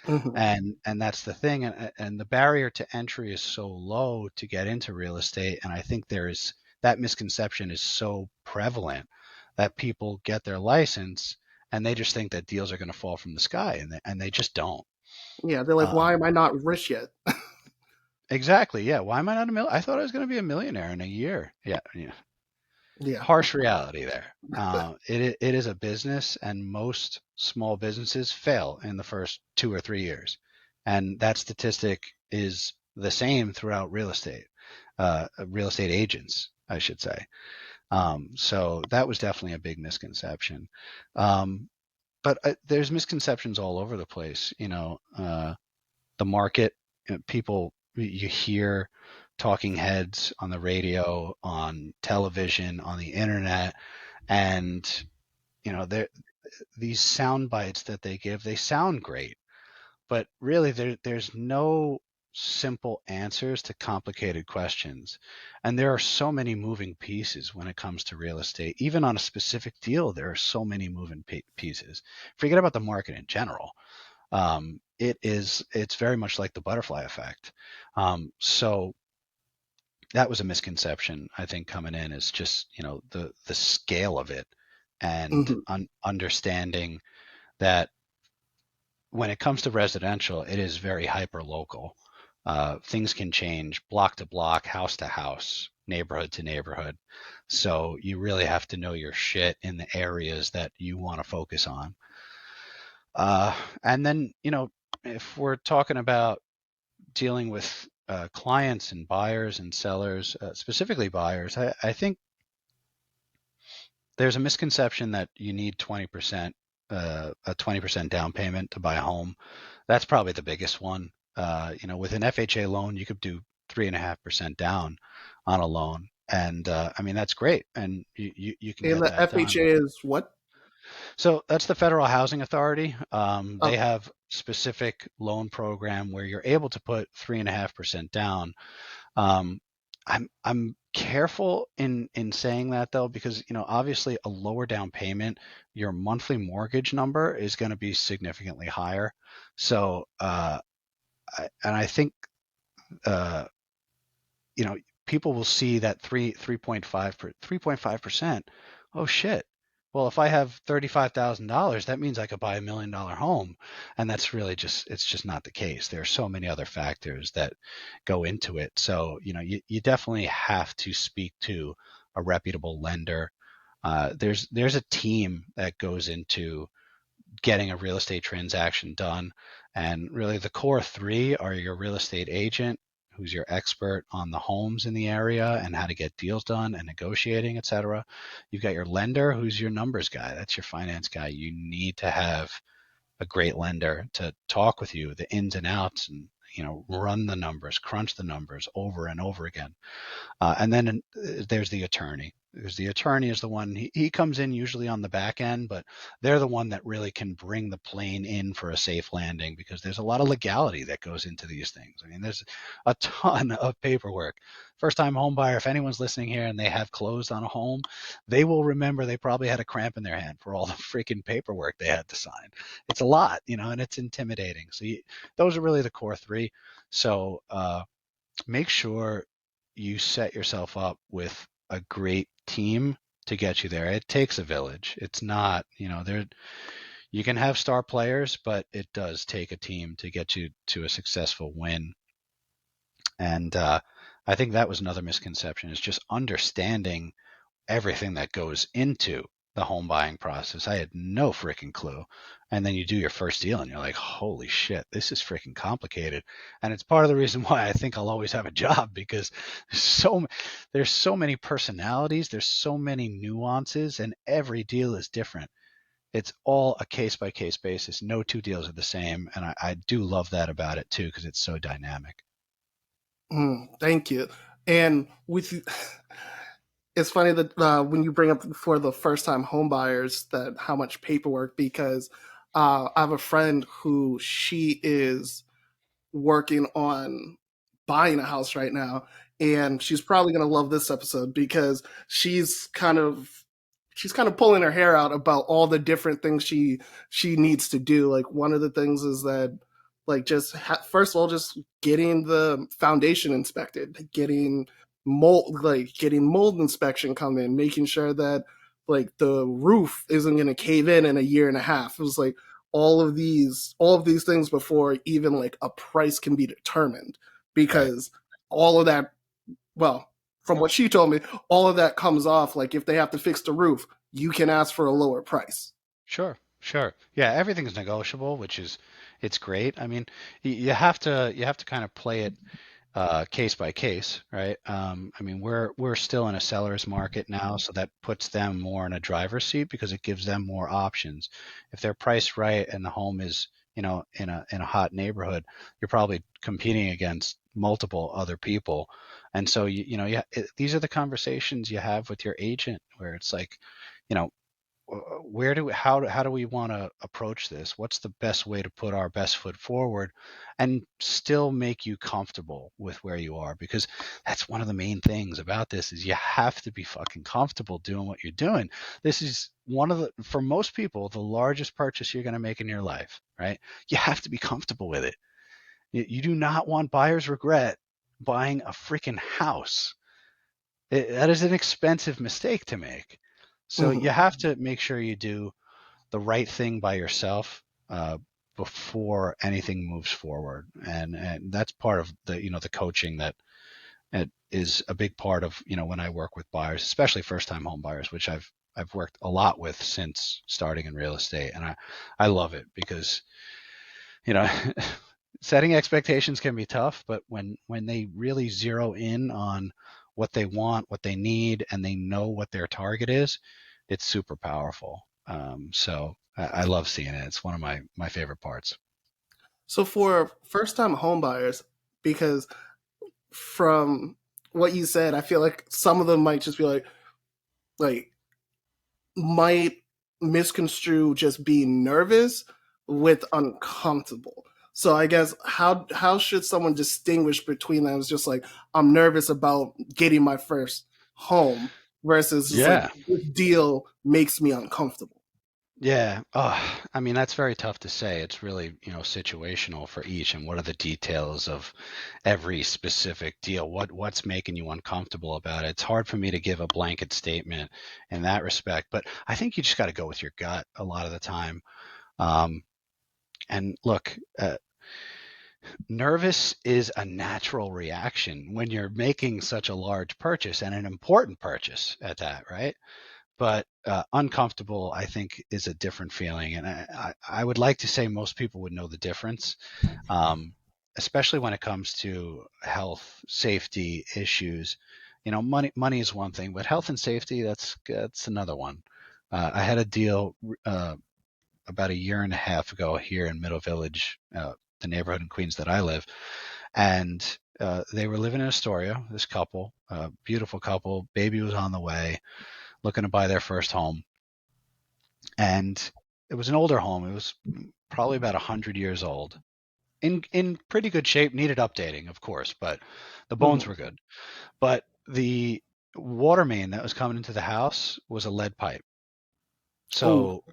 Hmm. And that's the thing. And the barrier to entry is so low to get into real estate. And I think there is that misconception is so prevalent that people get their license and they just think that deals are going to fall from the sky, and they just don't. Yeah, they're like, why Um, am I not rich yet? exactly. Yeah. Why am I not a I thought I was going to be a millionaire in a year. Yeah. Yeah. Yeah, Harsh reality there. It is a business, and most small businesses fail in the first 2 or 3 years, and that statistic is the same throughout real estate agents, I should say. So that was definitely a big misconception. Um, but there's misconceptions all over the place. The market, people you hear talking heads on the radio, on television, on the internet, and these sound bites that they give, they sound great, but really there's no simple answers to complicated questions. And there are so many moving pieces when it comes to real estate. Even on a specific deal, there are so many moving pieces. Forget about the market in general. It's very much like the butterfly effect. So that was a misconception, I think, coming in, is just, the scale of it, and Hmm. understanding that when it comes to residential, it is very hyper local. Things can change block to block, house to house, neighborhood to neighborhood. So you really have to know your shit in the areas that you want to focus on. And then, if we're talking about dealing with clients and buyers and sellers, specifically buyers, I think there's a misconception that you need 20%, a 20% down payment to buy a home. That's probably the biggest one. With an FHA loan, you could do 3.5% down on a loan, and I mean that's great, and you can And get the that done. FHA is what? So that's the Federal Housing Authority. They Okay. have specific loan program where you're able to put 3.5% down. Um, I'm careful in saying that though, because obviously a lower down payment, your monthly mortgage number is going to be significantly higher. So and I think uh, you know, people will see that 3.5%. Oh shit. Well, if I have $35,000, that means I could buy $1 million home. And that's really it's just not the case. There are so many other factors that go into it. So, you definitely have to speak to a reputable lender. There's a team that goes into getting a real estate transaction done. And really, the core three are your real estate agent, who's your expert on the homes in the area and how to get deals done and negotiating, et cetera. You've got your lender, who's your numbers guy. That's your finance guy. You need to have a great lender to talk with you, the ins and outs, and run the numbers, crunch the numbers over and over again. And then there's the attorney. Because the attorney is the one, he comes in usually on the back end, but they're the one that really can bring the plane in for a safe landing, because there's a lot of legality that goes into these things. I mean, there's a ton of paperwork. First time home buyer, if anyone's listening here and they have closed on a home, they will remember they probably had a cramp in their hand for all the freaking paperwork they had to sign. It's a lot, and it's intimidating. So those are really the core three. So, make sure you set yourself up with a great team to get you there. It takes a village. It's not, there you can have star players, but it does take a team to get you to a successful win. And I think that was another misconception, is just understanding everything that goes into the home buying process. I had no freaking clue. And then you do your first deal and you're like, holy shit, this is freaking complicated. And it's part of the reason why I think I'll always have a job, because there's so many personalities, there's so many nuances, and every deal is different. It's all a case by case basis. No two deals are the same. And I do love that about it too, because it's so dynamic. Thank you. And with it's funny that when you bring up for the first time home buyers that how much paperwork, because I have a friend who she is working on buying a house right now, and she's probably going to love this episode because she's kind of pulling her hair out about all the different things she needs to do. Like one of the things is that like first of all just getting the foundation inspected, getting mold inspection come in, making sure that like the roof isn't going to cave in a year and a half. It was like all of these things before even like a price can be determined, Right. because all of that, well, from what she told me, all of that comes off like if they have to fix the roof, you can ask for a lower price. Sure, sure. Yeah, everything's negotiable, which is it's great. I mean, you have to kind of play it case by case, right? I mean, we're still in a seller's market now, so that puts them more in a driver's seat because it gives them more options. If they're priced right and the home is, in a hot neighborhood, you're probably competing against multiple other people, and so these are the conversations you have with your agent, where it's like, you know, how do we want to approach this? What's the best way to put our best foot forward and still make you comfortable with where you are? Because that's one of the main things about this is you have to be fucking comfortable doing what you're doing. This is one of the, for most people, the largest purchase you're going to make in your life, right? You have to be comfortable with it. You do not want buyer's regret buying a freaking house. That is an expensive mistake to make. So you Hmm. have to make sure you do the right thing by yourself before anything moves forward, and that's part of the the coaching that it is a big part of when I work with buyers, especially first time home buyers, which I've worked a lot with since starting in real estate, and I love it because you know setting expectations can be tough, but when they really zero in on what they want, what they need, and they know what their target is, it's super powerful. So I love seeing it. It's one of my favorite parts. So for first time home buyers, because from what you said, I feel like some of them might just be like might misconstrue just being nervous with uncomfortable. So I guess how should someone distinguish between that? It's just like I'm nervous about getting my first home versus just like Yeah. this deal makes me uncomfortable. Yeah. Oh, I mean, that's very tough to say. It's really, situational for each and what are the details of every specific deal. What's making you uncomfortable about it? It's hard for me to give a blanket statement in that respect, but I think you just got to go with your gut a lot of the time. Um, and look, nervous is a natural reaction when you're making such a large purchase and an important purchase at that, right? But uncomfortable, I think, is a different feeling, and I would like to say most people would know the difference, um, especially when it comes to health, safety issues. Money is one thing, but health and safety, that's another one. I had a deal uh, about a year and a half ago here in Middle Village, the neighborhood in Queens that I live, and they were living in Astoria. This couple, beautiful couple, baby was on the way, looking to buy their first home, and it was an older home. It was probably about 100 years old, in pretty good shape. Needed updating, of course, but the bones Hmm. were good. But the water main that was coming into the house was a lead pipe, Oh, so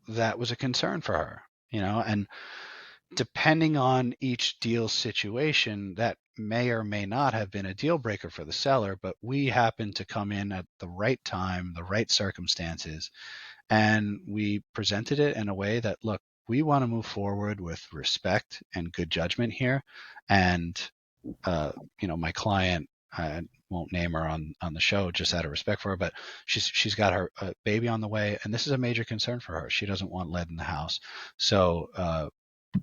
that was a concern for her. And depending on each deal situation, that may or may not have been a deal breaker for the seller, but we happened to come in at the right time, the right circumstances, and we presented it in a way that, look, we want to move forward with respect and good judgment here. And, uh, my client, I won't name her on the show just out of respect for her, but she's got her baby on the way, and this is a major concern for her. She doesn't want lead in the house. So,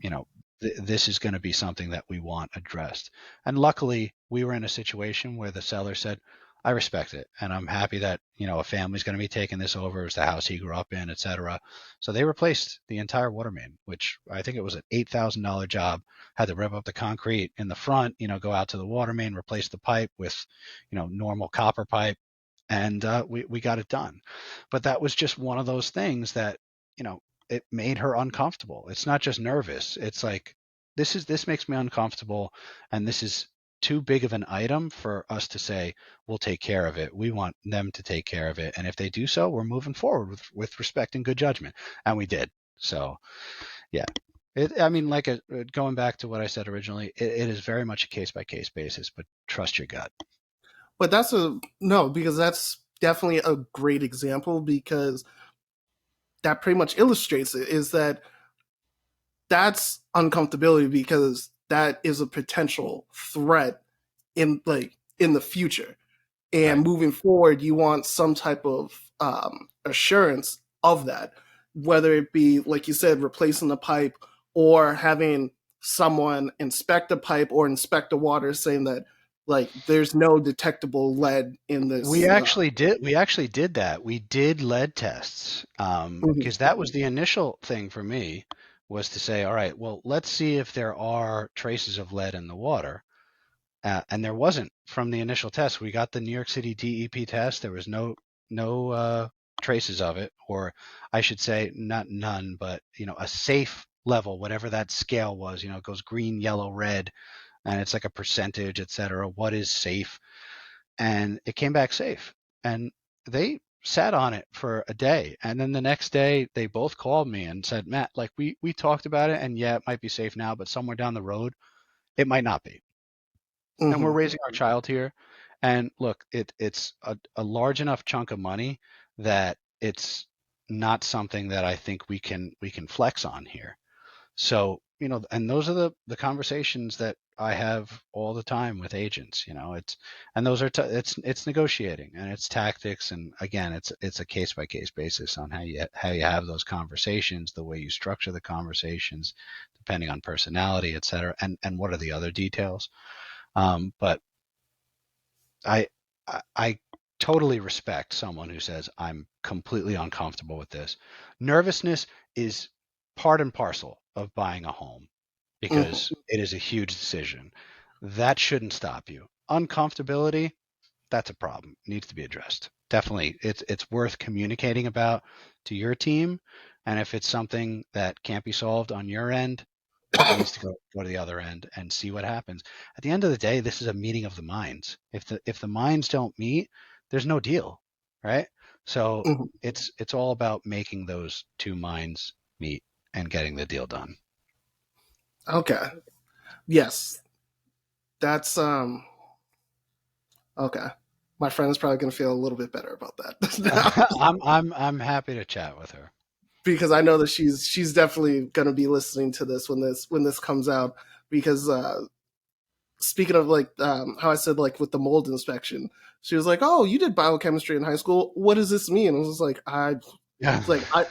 you know, this is going to be something that we want addressed. And luckily, we were in a situation where the seller said, I respect it. And I'm happy that, a family's going to be taking this over. It's the house he grew up in, et cetera. So they replaced the entire water main, which I think it was an $8,000 job. Had to rip up the concrete in the front, go out to the water main, replace the pipe with, normal copper pipe. And we got it done. But that was just one of those things that, you know, it made her uncomfortable. It's not just nervous. It's like this makes me uncomfortable, and this is too big of an item for us to say we'll take care of it. We want them to take care of it, and if they do so, we're moving forward with respect and good judgment, and we did. So yeah, I mean, like going back to what I said originally, it is very much a case by case basis, but trust your gut. but that's a no, because that's definitely a great example because that pretty much illustrates it. Is that that's uncomfortability because that is a potential threat in the future. And Right. moving forward, you want some type of assurance of that, whether it be, like you said, replacing the pipe or having someone inspect the pipe or inspect the water, saying that like there's no detectable lead in We this. actually did. We actually did that. We did lead tests Mhm. because that was the initial thing for me was to say, all right, well, let's see if there are traces of lead in the water. And there wasn't from the initial test. We got the New York City DEP test. There was no traces of it, or I should say, not none, but a safe level, whatever that scale was. It goes green, yellow, red, and it's like a percentage, et cetera. What is safe? And it came back safe. And they sat on it for a day. And then the next day, they both called me and said, Matt, like we talked about it, and yeah, it might be safe now, but somewhere down the road, it might not be. And we're Hmm. raising our child here. And look, it's a large enough chunk of money that it's not something that I think we can flex on here. So, and those are the conversations that I have all the time with agents. And those are it's negotiating and it's tactics, and again, it's a case by case basis on how you have those conversations, the way you structure the conversations, depending on personality, et cetera, and what are the other details. But I, I totally respect someone who says I'm completely uncomfortable with this. Nervousness is part and parcel of buying a home Hmm. because it is a huge decision. That shouldn't stop you. Uncomfortability, that's a problem. It needs to be addressed. Definitely, it's worth communicating about to your team, and if it's something that can't be solved on your end, it needs to go to the other end and see what happens. At the end of the day, this is a meeting of the minds. If the minds don't meet, there's no deal, right? So Hmm. it's all about making those two minds meet and getting the deal done. Okay. Yes. That's okay. My friend is probably going to feel a little bit better about that now, I'm happy to chat with her. because I know that she's definitely going to be listening to this when this comes out. Because speaking of like how I said like with the mold inspection, she was like, "Oh, you did biochemistry in high school. What does this mean?" And I was like, Yeah,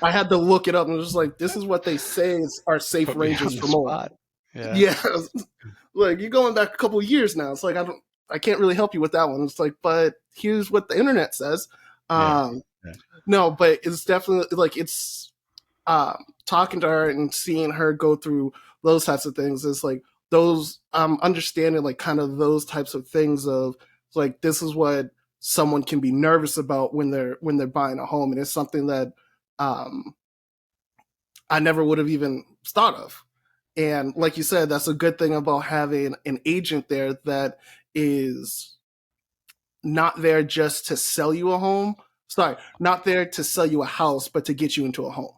I had to look it up, and it was just like, this is what they say are safe put me ranges on the for mold. spot. Yeah, Yeah, like you're going back a couple of years now. It's like I can't really help you with that one. It's like, but here's what the internet says. yeah, Um, yeah. no, but it's definitely like it's talking to her and seeing her go through those types of things is like those understanding like kind of those types of things of like this is what someone can be nervous about when they're buying a home, and it's something that um, I never would have even thought of. And like you said, that's a good thing about having an agent there that is not there just to sell you a home. Sorry, not there to sell you a house, but to get you into a home.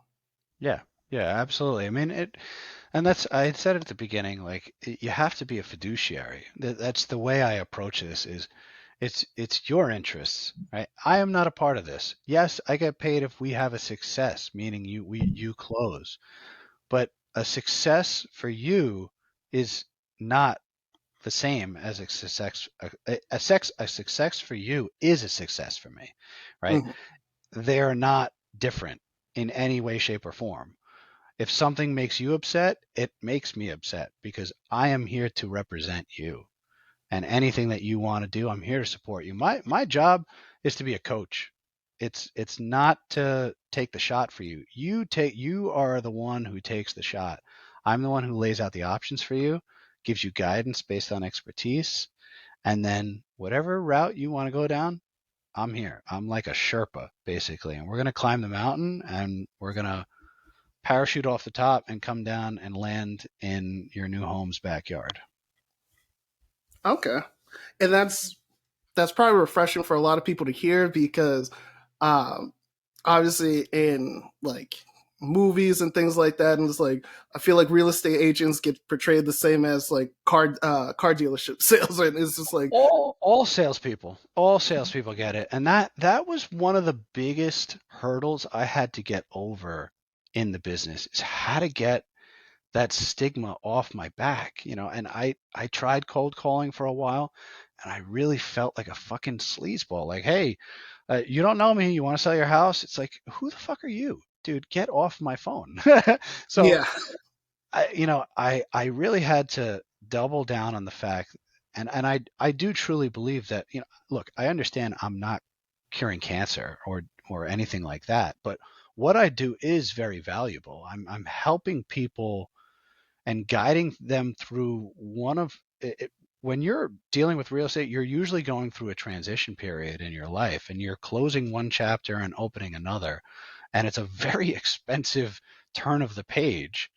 Yeah, yeah, absolutely. I mean, and I said at the beginning, like you have to be a fiduciary. That's the way I approach this. Is it's your interests, right? I am not a part of this. Yes, I get paid if we have a success, meaning you close, but a success for you is not the same as a success. A success for you is a success for me, right? Mm-hmm. They are not different in any way, shape, or form. If something makes you upset, it makes me upset because I am here to represent you. And anything that you want to do, I'm here to support you. My job is to be a coach. It's not to take the shot for you. You are the one who takes the shot. I'm the one who lays out the options for you, gives you guidance based on expertise, and then whatever route you want to go down, I'm here. I'm like a Sherpa basically, and we're going to climb the mountain and we're going to parachute off the top and come down and land in your new home's backyard. Okay, and that's probably refreshing for a lot of people to hear because um, obviously in like movies and things like that, and it's like I feel like real estate agents get portrayed the same as like car dealership sales, and it's just like All salespeople get it, and that was one of the biggest hurdles I had to get over in the business is how to get that stigma off my back, and I tried cold calling for a while, and I really felt like a fucking sleazeball. Like, hey, you don't know me, you want to sell your house? It's like, who the fuck are you, dude? Get off my phone. So yeah, I really had to double down on the fact, and I do truly believe that, look, I understand I'm not curing cancer or anything like that, but what I do is very valuable. I'm helping people and guiding them through one of it. when you're dealing with real estate, you're usually going through a transition period in your life, and you're closing one chapter and opening another. And it's a very expensive turn of the page,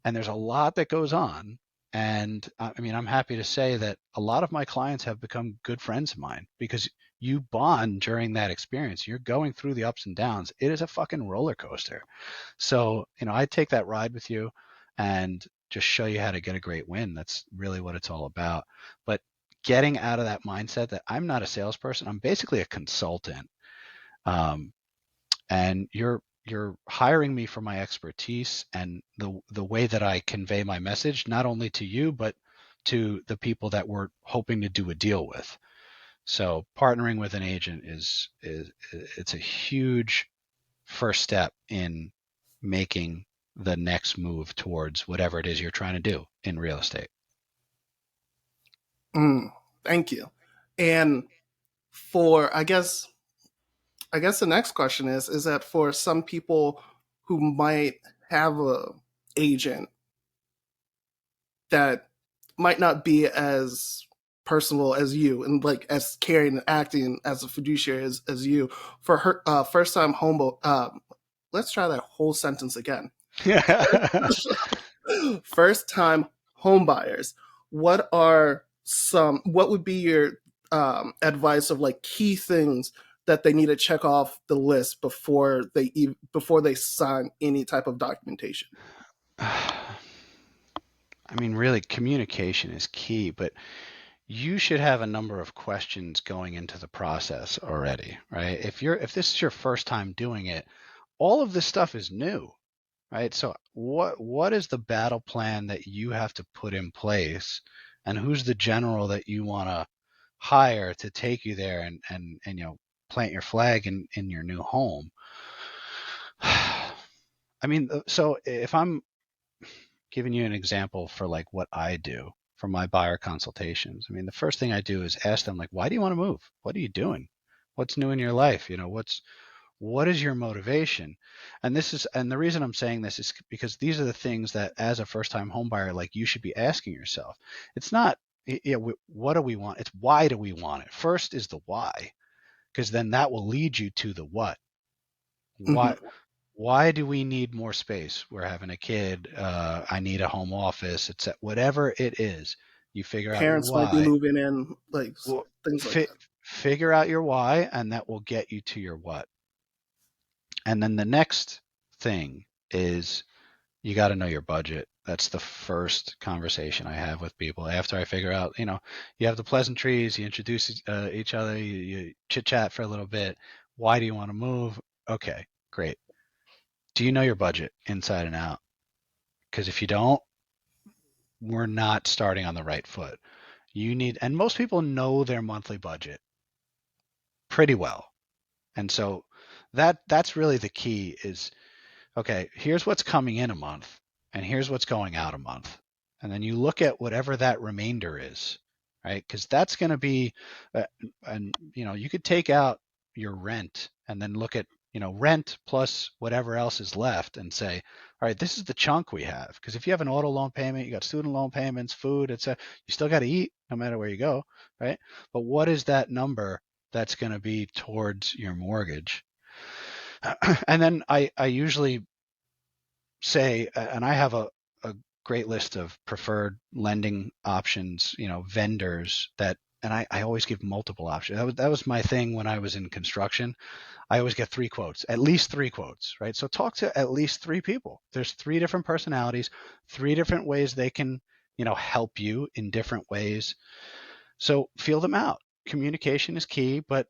and there's a lot that goes on. And I mean, I'm happy to say that a lot of my clients have become good friends of mine because you bond during that experience. You're going through the ups and downs. It is a fucking roller coaster. So, I take that ride with you and just show you how to get a great win. That's really what it's all about. But getting out of that mindset that I'm not a salesperson, I'm basically a consultant. Um, and you're hiring me for my expertise and the way that I convey my message, not only to you, but to the people that we're hoping to do a deal with. So partnering with an agent is it's a huge first step in making the next move towards whatever it is you're trying to do in real estate. Mm, thank you. And for I guess the next question is that for some people who might have a agent that might not be as personal as you and like as caring and acting as a fiduciary as you for her first time home let's try that whole sentence again. First time home buyers, what would be your advice of like key things that they need to check off the list before they sign any type of documentation? I mean, really, communication is key, but you should have a number of questions going into the process already, right? If this is your first time doing it, all of this stuff is new, right? So what is the battle plan that you have to put in place, and who's the general that you want to hire to take you there and plant your flag in your new home? I mean, so if I'm giving you an example for like what I do for my buyer consultations. I mean, the first thing I do is ask them like, why do you want to move? What are you doing? What's new in your life? What is your motivation? And the reason I'm saying this is because these are the things that as a first time home buyer, like you should be asking yourself. It's not, what do we want? It's why do we want it? First is the why, because then that will lead you to the what. Why Hmm. why do we need more space? We're having a kid. I need a home office. It's whatever it is. You figure out your Parents might be why. moving in, like Well, things like that. figure out your why, and that will get you to your what. And then the next thing is you got to know your budget. That's the first conversation I have with people after I figure out, you have the pleasantries, you introduce each other, you chit chat for a little bit. Why do you want to move? Okay, great. Do you know your budget inside and out? Because if you don't, we're not starting on the right foot. And most people know their monthly budget pretty well. And so that's really the key is, okay, here's what's coming in a month and here's what's going out a month. And then you look at whatever that remainder is, right? Because that's going to be, and you could take out your rent and then look at, rent plus whatever else is left and say, all right, this is the chunk we have. Because if you have an auto loan payment, you got student loan payments, food, etc., you still got to eat no matter where you go, right? But what is that number that's going to be towards your mortgage? And then I usually say, and I have a great list of preferred lending options, vendors and I always give multiple options. That was my thing when I was in construction. I always get three quotes, at least three quotes, right? So talk to at least three people. There's three different personalities, three different ways they can, help you in different ways. So feel them out. Communication is key, but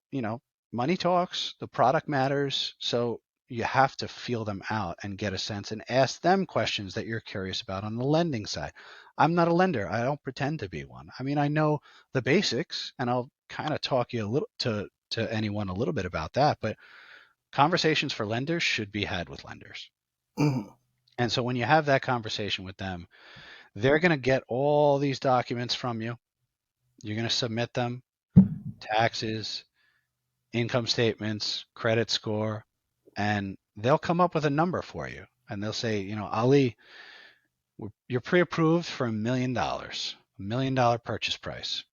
money talks, the product matters. So you have to feel them out and get a sense and ask them questions that you're curious about on the lending side. I'm not a lender. I don't pretend to be one. I mean, I know the basics and I'll kind of talk you a little to anyone a little bit about that, but conversations for lenders should be had with lenders. Hmm. And so when you have that conversation with them, they're going to get all these documents from you. You're going to submit them, taxes, income statements, credit score, and they'll come up with a number for you. And they'll say, Ali, you're pre-approved for $1 million. $1 million purchase price.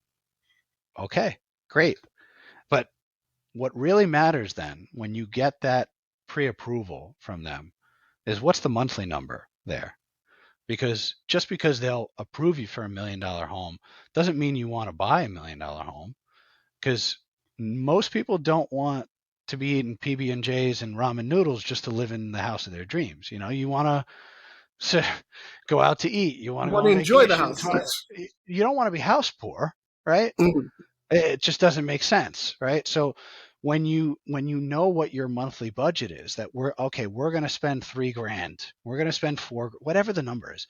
Okay, great. But what really matters then when you get that pre-approval from them is what's the monthly number there? Because just because they'll approve you for $1 million home doesn't mean you want to buy $1 million home. Because most people don't want to be eating PB&Js and ramen noodles just to live in the house of their dreams. You want to go out to eat. You want You to go want to on enjoy the vacation. house. You don't want to be house poor, right? Mhm. It just doesn't make sense, right? So when you know what your monthly budget is, that we're going to spend 3 grand, we're going to spend four, whatever the number is.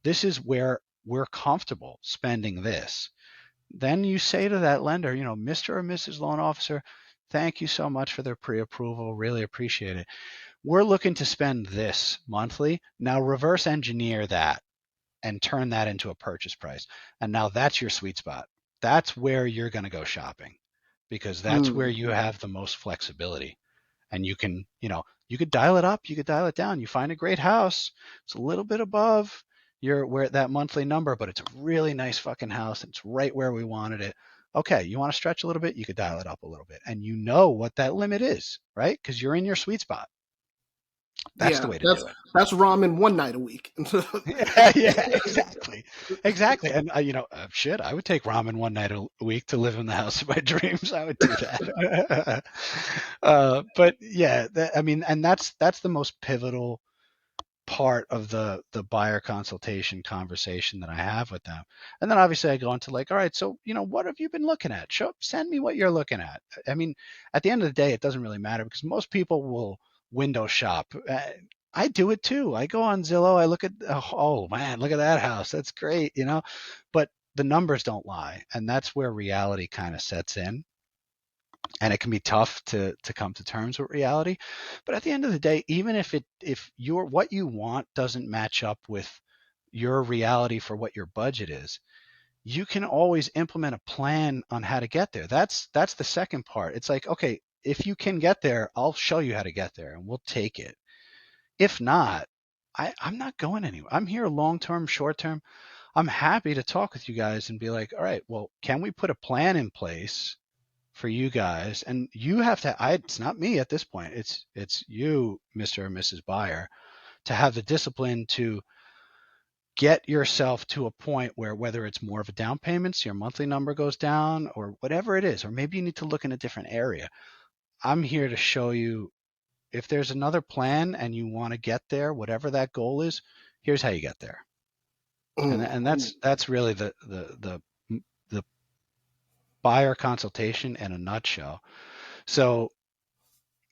This is where we're comfortable spending this. Then you say to that lender, Mr. or Mrs. Loan Officer, thank you so much for their pre-approval. Really appreciate it. We're looking to spend this monthly. Now reverse engineer that and turn that into a purchase price. And now that's your sweet spot. That's where you're going to go shopping because that's where Mm. you have the most flexibility. And you could dial it up, you could dial it down. You find a great house, it's a little bit above your where that monthly number, but it's a really nice fucking house and it's right where we wanted it. Okay, you want to stretch a little bit, you could dial it up a little bit. And you know what that limit is, right? Because you're in your sweet spot. That's the Yeah, way to that's do it. that's ramen one night a week. Yeah, yeah, exactly, exactly. And shit, I would take ramen one night a week to live in the house of my dreams. I would do that. But yeah, I mean, and that's the most pivotal part of the buyer consultation conversation that I have with them. And then obviously I go into like, all right, so what have you been looking at? Send me what you're looking at. I mean, at the end of the day, it doesn't really matter because most people will window shop. I do it too. I go on Zillow. I look at, oh man, look at that house. That's great. But the numbers don't lie, and that's where reality kind of sets in, and it can be tough to come to terms with reality. But at the end of the day, even if your what you want doesn't match up with your reality for what your budget is, you can always implement a plan on how to get there. That's the second part. It's like, okay, if you can get there, I'll show you how to get there and we'll take it. If not, I'm not going anywhere. I'm here long term, short term. I'm happy to talk with you guys and be like, all right, well, can we put a plan in place for you guys? And you have to, it's not me at this point. It's you, Mr. or Mrs. Buyer, to have the discipline to get yourself to a point where whether it's more of a down payment, so your monthly number goes down or whatever it is, or maybe you need to look in a different area. I'm here to show you if there's another plan and you want to get there, whatever that goal is, here's how you get there. And Mm. that's really the buyer consultation in a nutshell. So,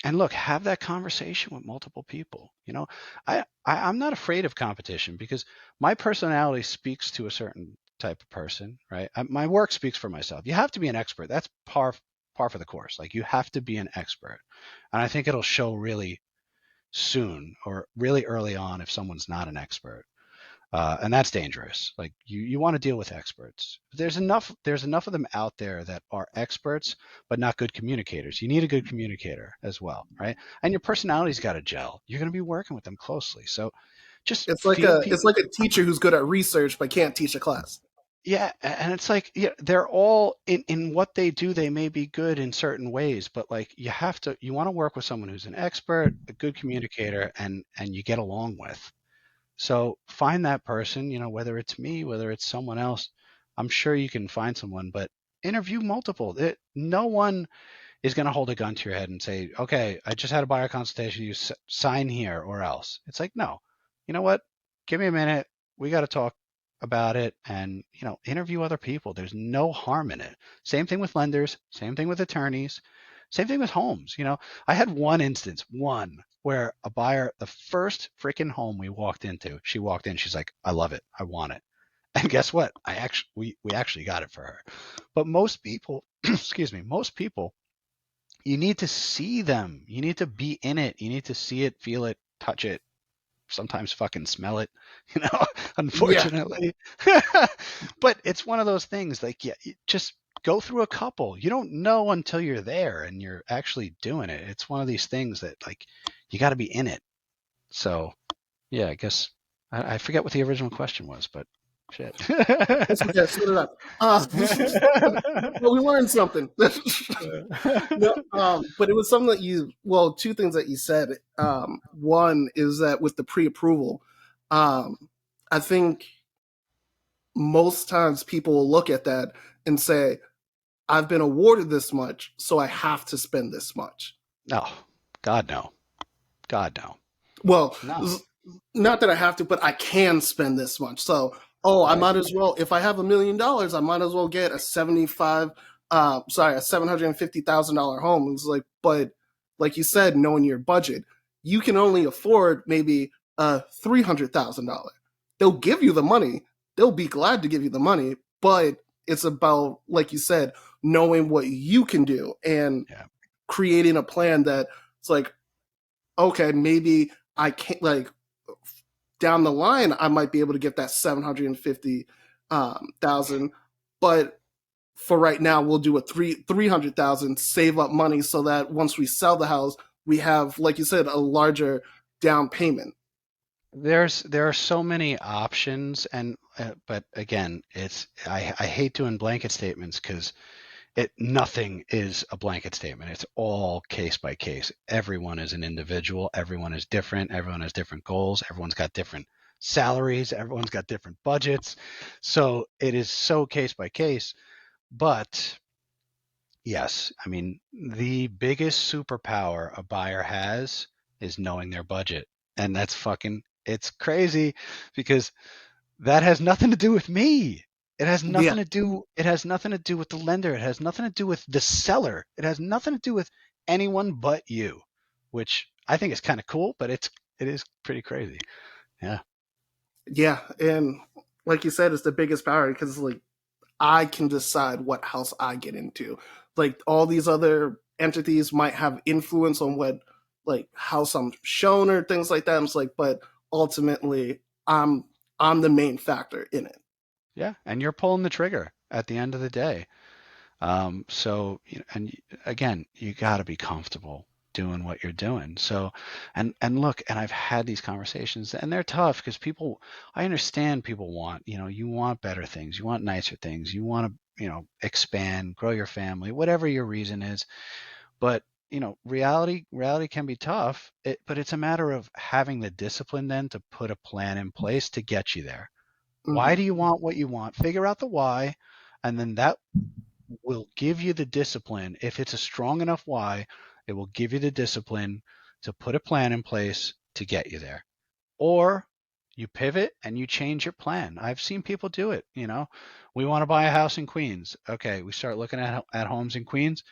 and look, have that conversation with multiple people. I'm not afraid of competition because my personality speaks to a certain type of person, right? My work speaks for myself. You have to be an expert. That's par for the course. Like you have to be an expert, and I think it'll show really soon or really early on if someone's not an expert. And that's dangerous. Like you want to deal with experts. There's enough of them out there that are experts but not good communicators. You need a good communicator as well, right? And your personality's got to gel. You're going to be working with them closely, so just It's like feel a people. it's like a teacher who's good at research but can't teach a class. Yeah, and it's like, yeah, they're all in what they do. They may be good in certain ways, but like you want to work with someone who's an expert, a good communicator, and you get along with. So find that person, whether it's me, whether it's someone else. I'm sure you can find someone, but interview multiple. No one is going to hold a gun to your head and say, okay, I just had a buyer consultation. You sign here or else. It's like, no, you know what? Give me a minute. We got to talk about it and, interview other people. There's no harm in it. Same thing with lenders, same thing with attorneys, same thing with homes. I had one where a buyer, the first freaking home we walked into, she walked in, she's like, I love it. I want it. And guess what? We actually got it for her. But most people, excuse me, most people, you need to see them. You need to be in it. You need to see it, feel it, touch it, sometimes fucking smell it, Yeah, unfortunately. But it's one of those things like, yeah, just go through a couple. You don't know until you're there and you're actually doing it. It's one of these things that like you got to be in it. So, yeah, I guess I forget what the original question was, but Shit. That's okay. So did I. Well, we learned something. No, but it was something that well, two things that you said. One is that with the pre-approval, I think most times people will look at that and say, I've been awarded this much, so I have to spend this much. No, God no. God no. Well, No. not that I have to, but I can spend this much. So, oh, I Right. might as well, if I have $1 million, I might as well get a $750,000 home. It's like, but like you said, knowing your budget, you can only afford maybe a $300,000. They'll give you the money. They'll be glad to give you the money, but it's about, like you said, knowing what you can do and Yeah. creating a plan that it's like, okay, maybe I can't like down the line I might be able to get that 750,000, but for right now we'll do a 300,000, save up money so that once we sell the house we have, like you said, a larger down payment. There are so many options, and but again, I hate doing blanket statements because it nothing is a blanket statement. It's all case by case. Everyone is an individual. Everyone is different. Everyone has different goals. Everyone's got different salaries. Everyone's got different budgets. So it is so case by case. But yes, I mean, the biggest superpower a buyer has is knowing their budget. And that's fucking, it's crazy because that has nothing to do with me. Yeah, It has nothing to do with the lender. It has nothing to do with the seller. It has nothing to do with anyone but you, which I think is kind of cool, but it is pretty crazy. Yeah. yeah, and like you said, it's the biggest power because like I can decide what house I get into. Like all these other entities might have influence on what like house I'm shown or things like that. I'm just like, but ultimately I'm I'm the main factor in it. Yeah, and you're pulling the trigger at the end of the day. So, again, you got to be comfortable doing what you're doing. So, and look, and I've had these conversations, and they're tough because I understand people want, you want better things, you want nicer things, you want to, expand, grow your family, whatever your reason is. But reality can be tough. But it's a matter of having the discipline then to put a plan in place to get you there. Why Mm-hmm. do you want what you want? Figure out the why, and then that will give you the discipline. If it's a strong enough why, it will give you the discipline to put a plan in place to get you there. Or you pivot and you change your plan. I've seen people do it. We want to buy a house in Queens. Okay, we start looking at homes in Queens.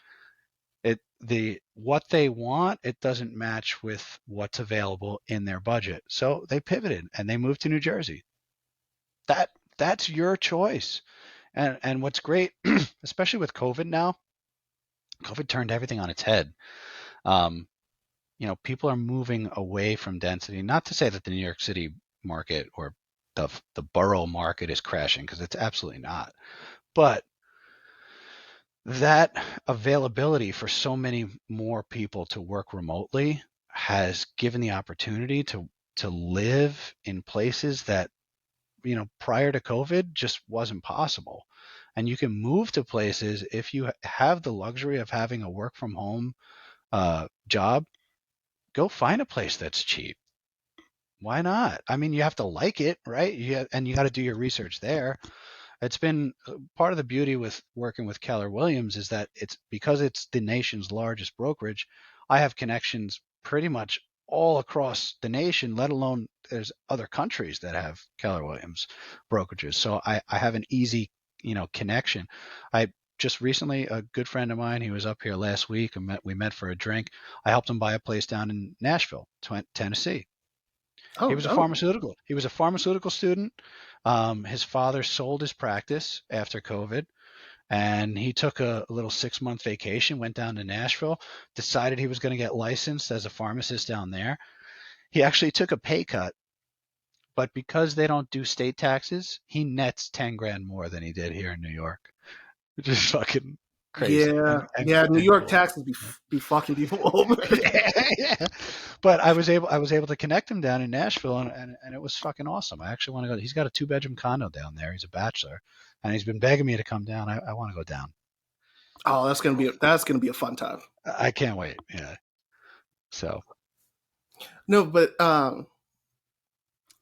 What they want, it doesn't match with what's available in their budget. So they pivoted and they moved to New Jersey. That that's your choice. And what's great, especially with COVID now, COVID turned everything on its head. Um, people are moving away from density. Not to say that the New York City market or the borough market is crashing, because it's absolutely not. But that availability for so many more people to work remotely has given the opportunity to live in places that prior to COVID just wasn't possible. And you can move to places if you have the luxury of having a work from home job. Go find a place that's cheap. Why not? I mean, you have to like it, right? And you got to do your research there. It's been part of the beauty with working with Keller Williams is that it's because it's the nation's largest brokerage. I have connections pretty much all across the nation, let alone there's other countries that have Keller Williams brokerages. So I have an easy, connection. I just recently, a good friend of mine, he was up here last week and we met for a drink. I helped him buy a place down in Nashville, Tennessee. Oh, dope. He was a pharmaceutical student. His father sold his practice after COVID, and he took a little 6-month vacation, went down to Nashville, decided he was going to get licensed as a pharmacist down there. He actually took a pay cut, but because they don't do state taxes, he nets 10 grand more than he did here in New York, which is fucking. crazy Yeah, and yeah. New and York cool. taxes be fucking people over. Yeah. But I was able to connect him down in Nashville, and it was fucking awesome. I actually want to go. He's got a 2 bedroom condo down there. He's a bachelor, and he's been begging me to come down. I want to go down. Oh, that's gonna be a fun time. I can't wait. Yeah. So No, but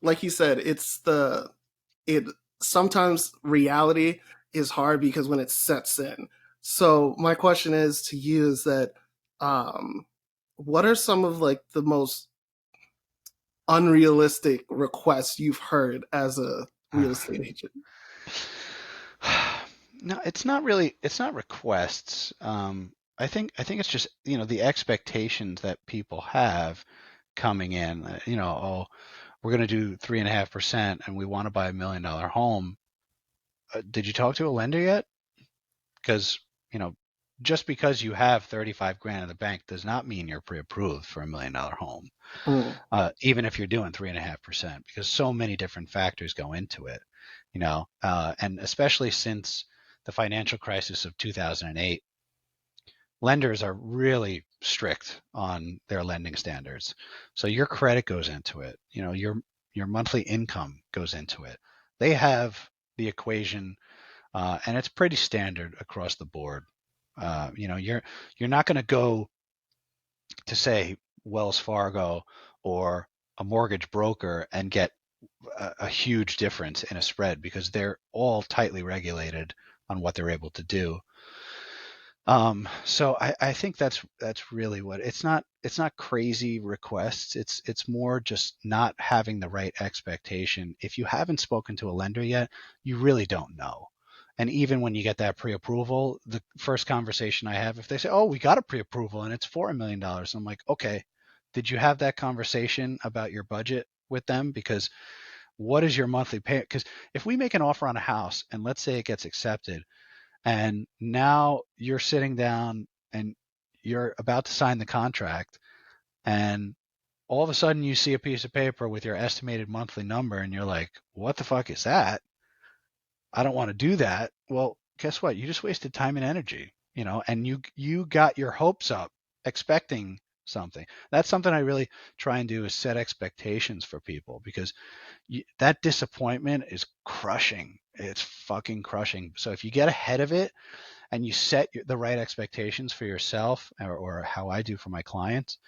like you said, it sometimes reality is hard because when it sets in. So my question is to you is that um what are some of like the most unrealistic requests you've heard as a real estate agent? no, it's not really. It's not requests. I think it's just the expectations that people have coming in. Oh, we're going to do 3.5%, and we want to buy $1 million home. Did you talk to a lender yet? Because you know, just because you have 35 grand in the bank does not mean you're pre-approved for $1 million home. Mm, Even if you're doing 3.5%, because so many different factors go into it. And especially since the financial crisis of 2008, lenders are really strict on their lending standards. So your credit goes into it. Your monthly income goes into it. They have the equation, and it's pretty standard across the board. You're not going to go to say Wells Fargo or a mortgage broker and get a huge difference in a spread because they're all tightly regulated on what they're able to do. So I think that's really what it's not crazy requests. It's more just not having the right expectation. If you haven't spoken to a lender yet, you really don't know. And even when you get that pre-approval, the first conversation I have, if they say, "Oh, we got a pre-approval and it's for $1 million," I'm like, "Okay, did you have that conversation about your budget with them? Because what is your monthly pay? Because if we make an offer on a house and let's say it gets accepted, and now you're sitting down and you're about to sign the contract, and all of a sudden you see a piece of paper with your estimated monthly number, and you're like, what the fuck is that? I don't want to do that. Well, guess what? You just wasted time and energy, and you got your hopes up expecting something. That's something I really try and do is set expectations for people because that disappointment is crushing. It's fucking crushing. So if you get ahead of it and you set the right expectations for yourself or how I do for my clients,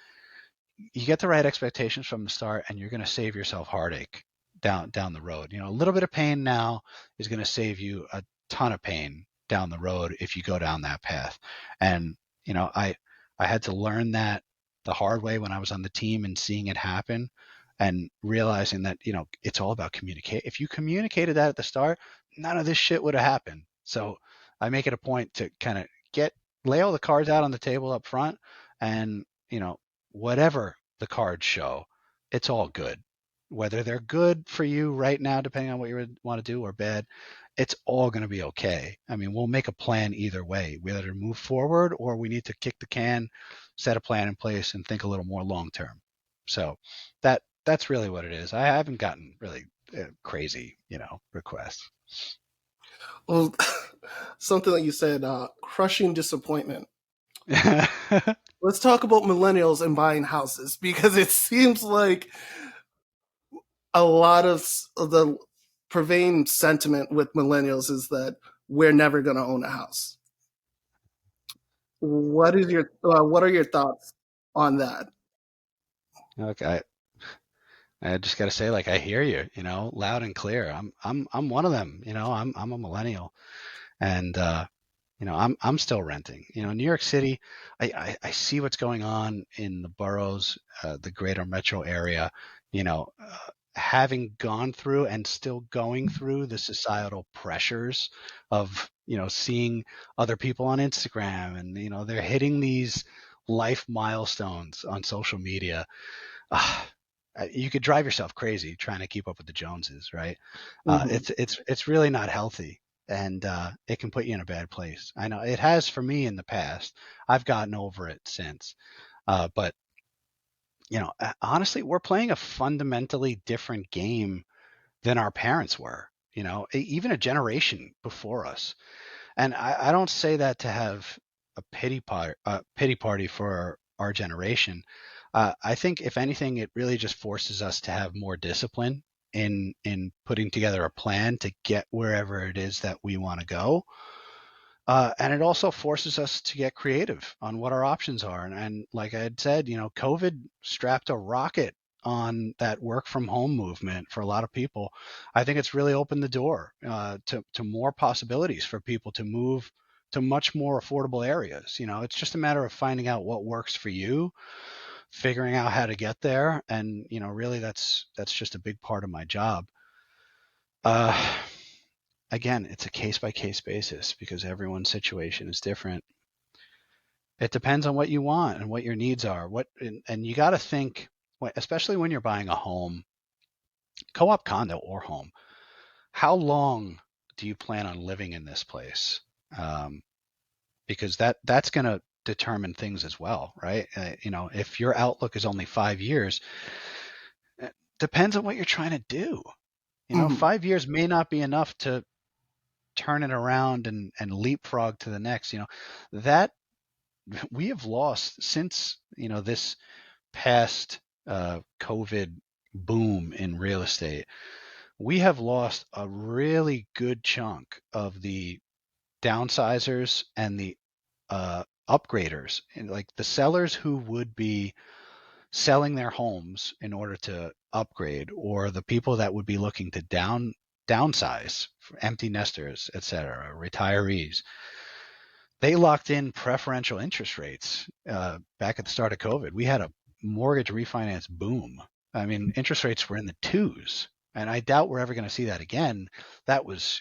you get the right expectations from the start and you're going to save yourself heartache down the road. A little bit of pain now is going to save you a ton of pain down the road if you go down that path. And I had to learn that the hard way when I was on the team and seeing it happen and realizing that it's all about communicate. If you communicated that at the start, none of this shit would have happened. So I make it a point to kind of lay all the cards out on the table up front, and whatever the cards show, it's all good. Whether they're good for you right now, depending on what you want to do, or bad, it's all going to be okay. I mean, we'll make a plan either way, whether to move forward or we need to kick the can, set a plan in place, and think a little more long term. So that's really what it is. I haven't gotten really crazy, requests. Well, something that you said, crushing disappointment. Let's talk about millennials and buying houses because it seems like a lot of the prevailing sentiment with millennials is that we're never going to own a house. What are your thoughts on that? Okay, I just got to say, like, I hear you, loud and clear. I'm one of them. I'm a millennial, and I'm still renting. New York City, I see what's going on in the boroughs, the greater metro area. Having gone through and still going through the societal pressures of seeing other people on Instagram, and they're hitting these life milestones on social media. uh, you could drive yourself crazy trying to keep up with the Joneses, right? Hmm. It's really not healthy, and it can put you in a bad place. I know it has for me in the past. I've gotten over it since, but honestly, we're playing a fundamentally different game than our parents were. Even a generation before us. And I don't say that to have a pity party for our generation. I think if anything, it really just forces us to have more discipline in putting together a plan to get wherever it is that we want to go. And it also forces us to get creative on what our options are. And like I had said, COVID strapped a rocket on that work from home movement for a lot of people. I think it's really opened the door to more possibilities for people to move to much more affordable areas. It's just a matter of finding out what works for you, figuring out how to get there, and really that's just a big part of my job. Uh, Again, it's a case by case basis because everyone's situation is different. It depends on what you want and what your needs are. And you got to think, especially when you're buying a home, co-op condo or home, how long do you plan on living in this place? Um, because that's going to determine things as well, right? If your outlook is only 5 years, it depends on what you're trying to do. Hmm. 5 years may not be enough to turn it around and leapfrog to the next. That we have lost since this past COVID boom in real estate. We have lost a really good chunk of the downsizers and the upgraders, and like the sellers who would be selling their homes in order to upgrade, or the people that would be looking to downsize, for empty nesters, etc., retirees. They locked in preferential interest rates back at the start of COVID. We had a mortgage refinance boom. I mean, interest rates were in the twos, and I doubt we're ever going to see that again. That was,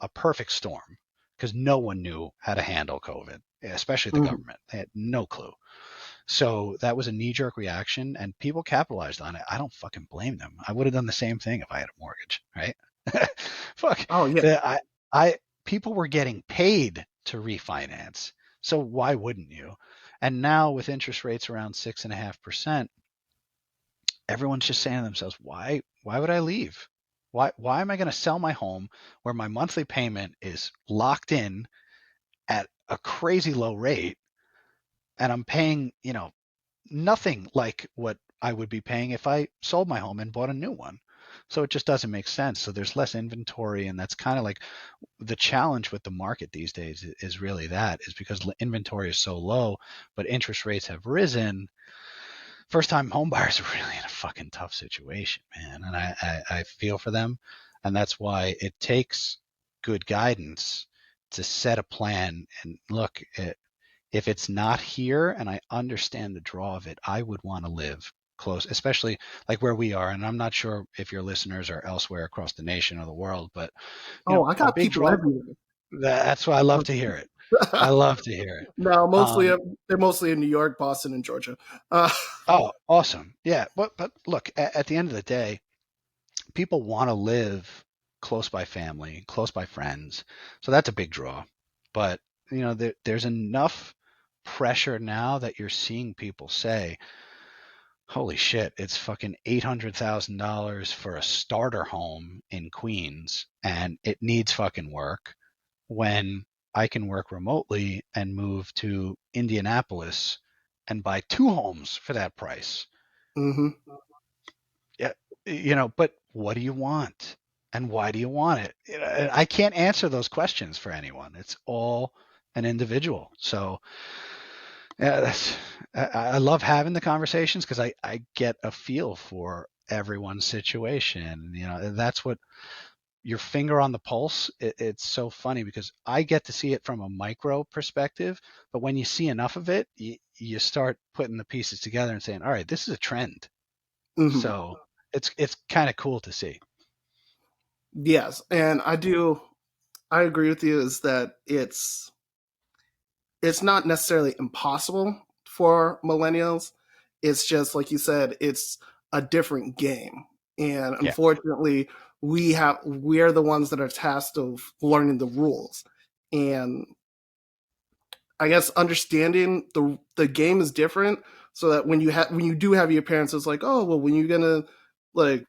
a perfect storm because no one knew how to handle COVID, especially the Hmm. government. They had no clue. So that was a knee jerk reaction, and people capitalized on it. I don't fucking blame them. I would have done the same thing if I had a mortgage, right? Fuck. Oh yeah. The, I, people were getting paid to refinance. So why wouldn't you? And now with interest rates around 6.5%, everyone's just saying to themselves, why would I leave? Why am I going to sell my home where my monthly payment is locked in at a crazy low rate and I'm paying, nothing like what I would be paying if I sold my home and bought a new one. So it just doesn't make sense. So there's less inventory, and that's kind of like the challenge with the market these days is really that is because inventory is so low, but interest rates have risen. First time home buyers are really in a fucking tough situation, man. And I feel for them. And that's why it takes good guidance to set a plan. And look, if it's not here and I understand the draw of it, I would want to live close, especially like where we are. And I'm not sure if your listeners are elsewhere across the nation or the world, but Oh, I a got big people draw. everywhere. That's why I love to hear it. I love to hear it. No, mostly Um, they're mostly in New York, Boston, and Georgia. Uh, oh, awesome. Yeah. But look, at the end of the day, people want to live close by family, close by friends. So that's a big draw. But, there's enough pressure now that you're seeing people say, holy shit, it's fucking $800,000 for a starter home in Queens and it needs fucking work when I can work remotely and move to Indianapolis and buy two homes for that price. hmm. Yeah, but what do you want? And why do you want it? I can't answer those questions for anyone. It's all an individual. So, yeah, I love having the conversations because I get a feel for everyone's situation. That's what your finger on the pulse. It's so funny because I get to see it from a micro perspective, but when you see enough of it, you start putting the pieces together and saying, all right, this is a trend. Hmm. So it's kind of cool to see. Yes, and I do. I agree with you. Is that it's not necessarily impossible for millennials. It's just like you said, it's a different game. And Yeah. unfortunately, we're the ones that are tasked of learning the rules. And I guess understanding the game is different so that when you do have your parents, it's like, oh well, like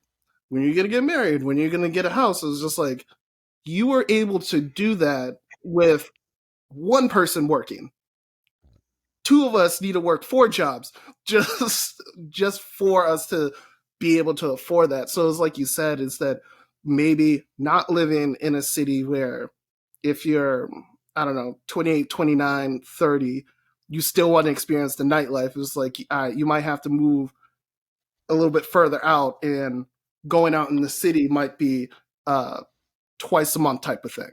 when you're gonna get married, when you're gonna get a house, it's just like you were able to do that with one person working. Two of us need to work four jobs just just for us to be able to afford that. So it's like you said, is that maybe not living in a city where if you're, I don't know, 28, 29, 30, you still want to experience the nightlife. It's like you might have to move a little bit further out, and going out in the city might be uh, twice a month type of thing.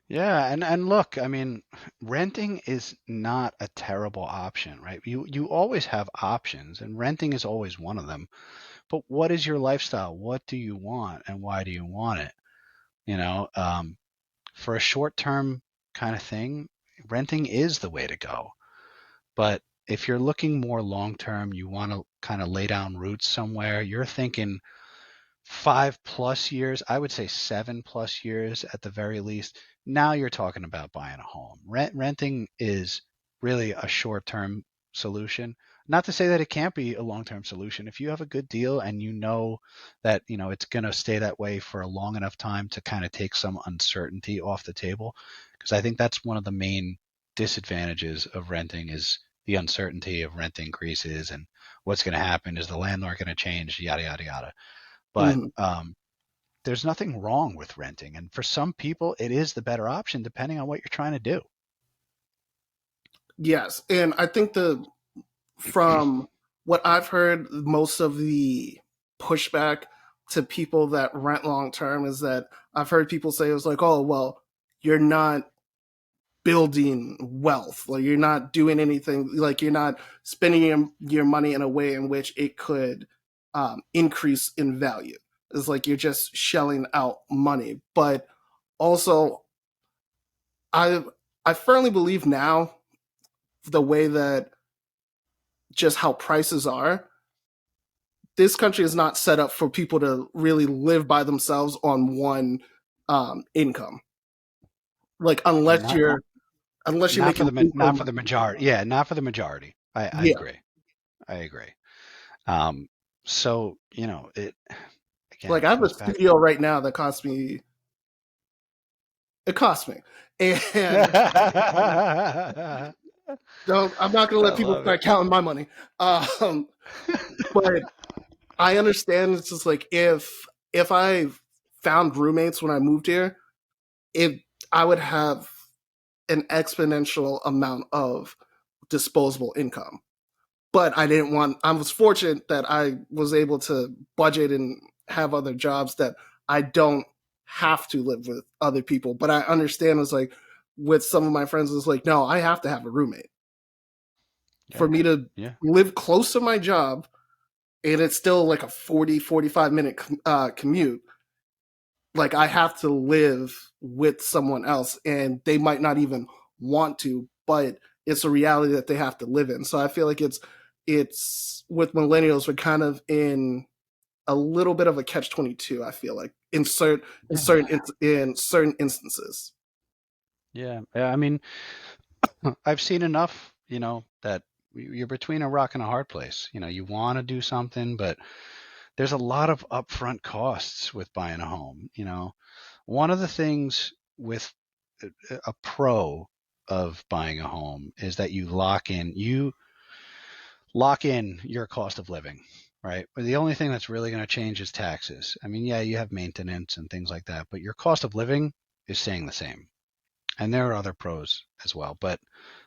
Yeah, and look, I mean, renting is not a terrible option, right? You always have options, and renting is always one of them. But what is your lifestyle? What do you want, and why do you want it? You know, for a short term kind of thing, renting is the way to go. But if you're looking more long term, you want to kind of lay down roots somewhere, you're thinking 5 plus years, I would say 7 plus years at the very least. Now you're talking about buying a home. Renting is really a short term solution. Not to say that it can't be a long term solution. If you have a good deal and you know that it's going to stay that way for a long enough time to kind of take some uncertainty off the table, because I think that's one of the main disadvantages of renting is the uncertainty of rent increases and what's going to happen. Is the landlord going to change? Yada yada yada. But Mhm. there's nothing wrong with renting. And for some people, it is the better option depending on what you're trying to do. Yes, and I think the from what I've heard, most of the pushback to people that rent long term is that I've heard people say it was like, oh, well, you're not building wealth, like you're not doing anything, like you're not spending your money in a way in which it could increase in value. It's like you're just shelling out money. But also, I I firmly believe now the way that just how prices are, this country is not set up for people to really live by themselves on one income. Like Yeah, unless you're not for making the income not for money. the majority. Yeah, not for the majority. I Yeah, agree. I agree. Um, so it again. like It I have a goes back. studio right now that costs me. It costs me, and I don't. I'm not going to let people love it. start counting my money. Um, but I understand. It's just like if I found roommates when I moved here, it I would have an exponential amount of disposable income. But I didn't want. I was fortunate that I was able to budget and have other jobs that I don't have to live with other people. But I understand it's like with some of my friends, it's like, no, I have to have a roommate Yeah, for me to yeah. live close to my job, and it's still like a 40-45 minute commute. Like I have to live with someone else, and they might not even want to, but it's a reality that they have to live in. So I feel like it's with millennials, we're kind of in a little bit of a catch 22. I feel like in certain instances. Yeah. Yeah. I mean, I've seen enough, that you're between a rock and a hard place. You want to do something, but there's a lot of upfront costs with buying a home. One of the things with a pro of buying a home is that you lock in your cost of living, right? But the only thing that's really going to change is taxes. I mean, yeah, you have maintenance and things like that, but your cost of living is staying the same. And there are other pros as well, but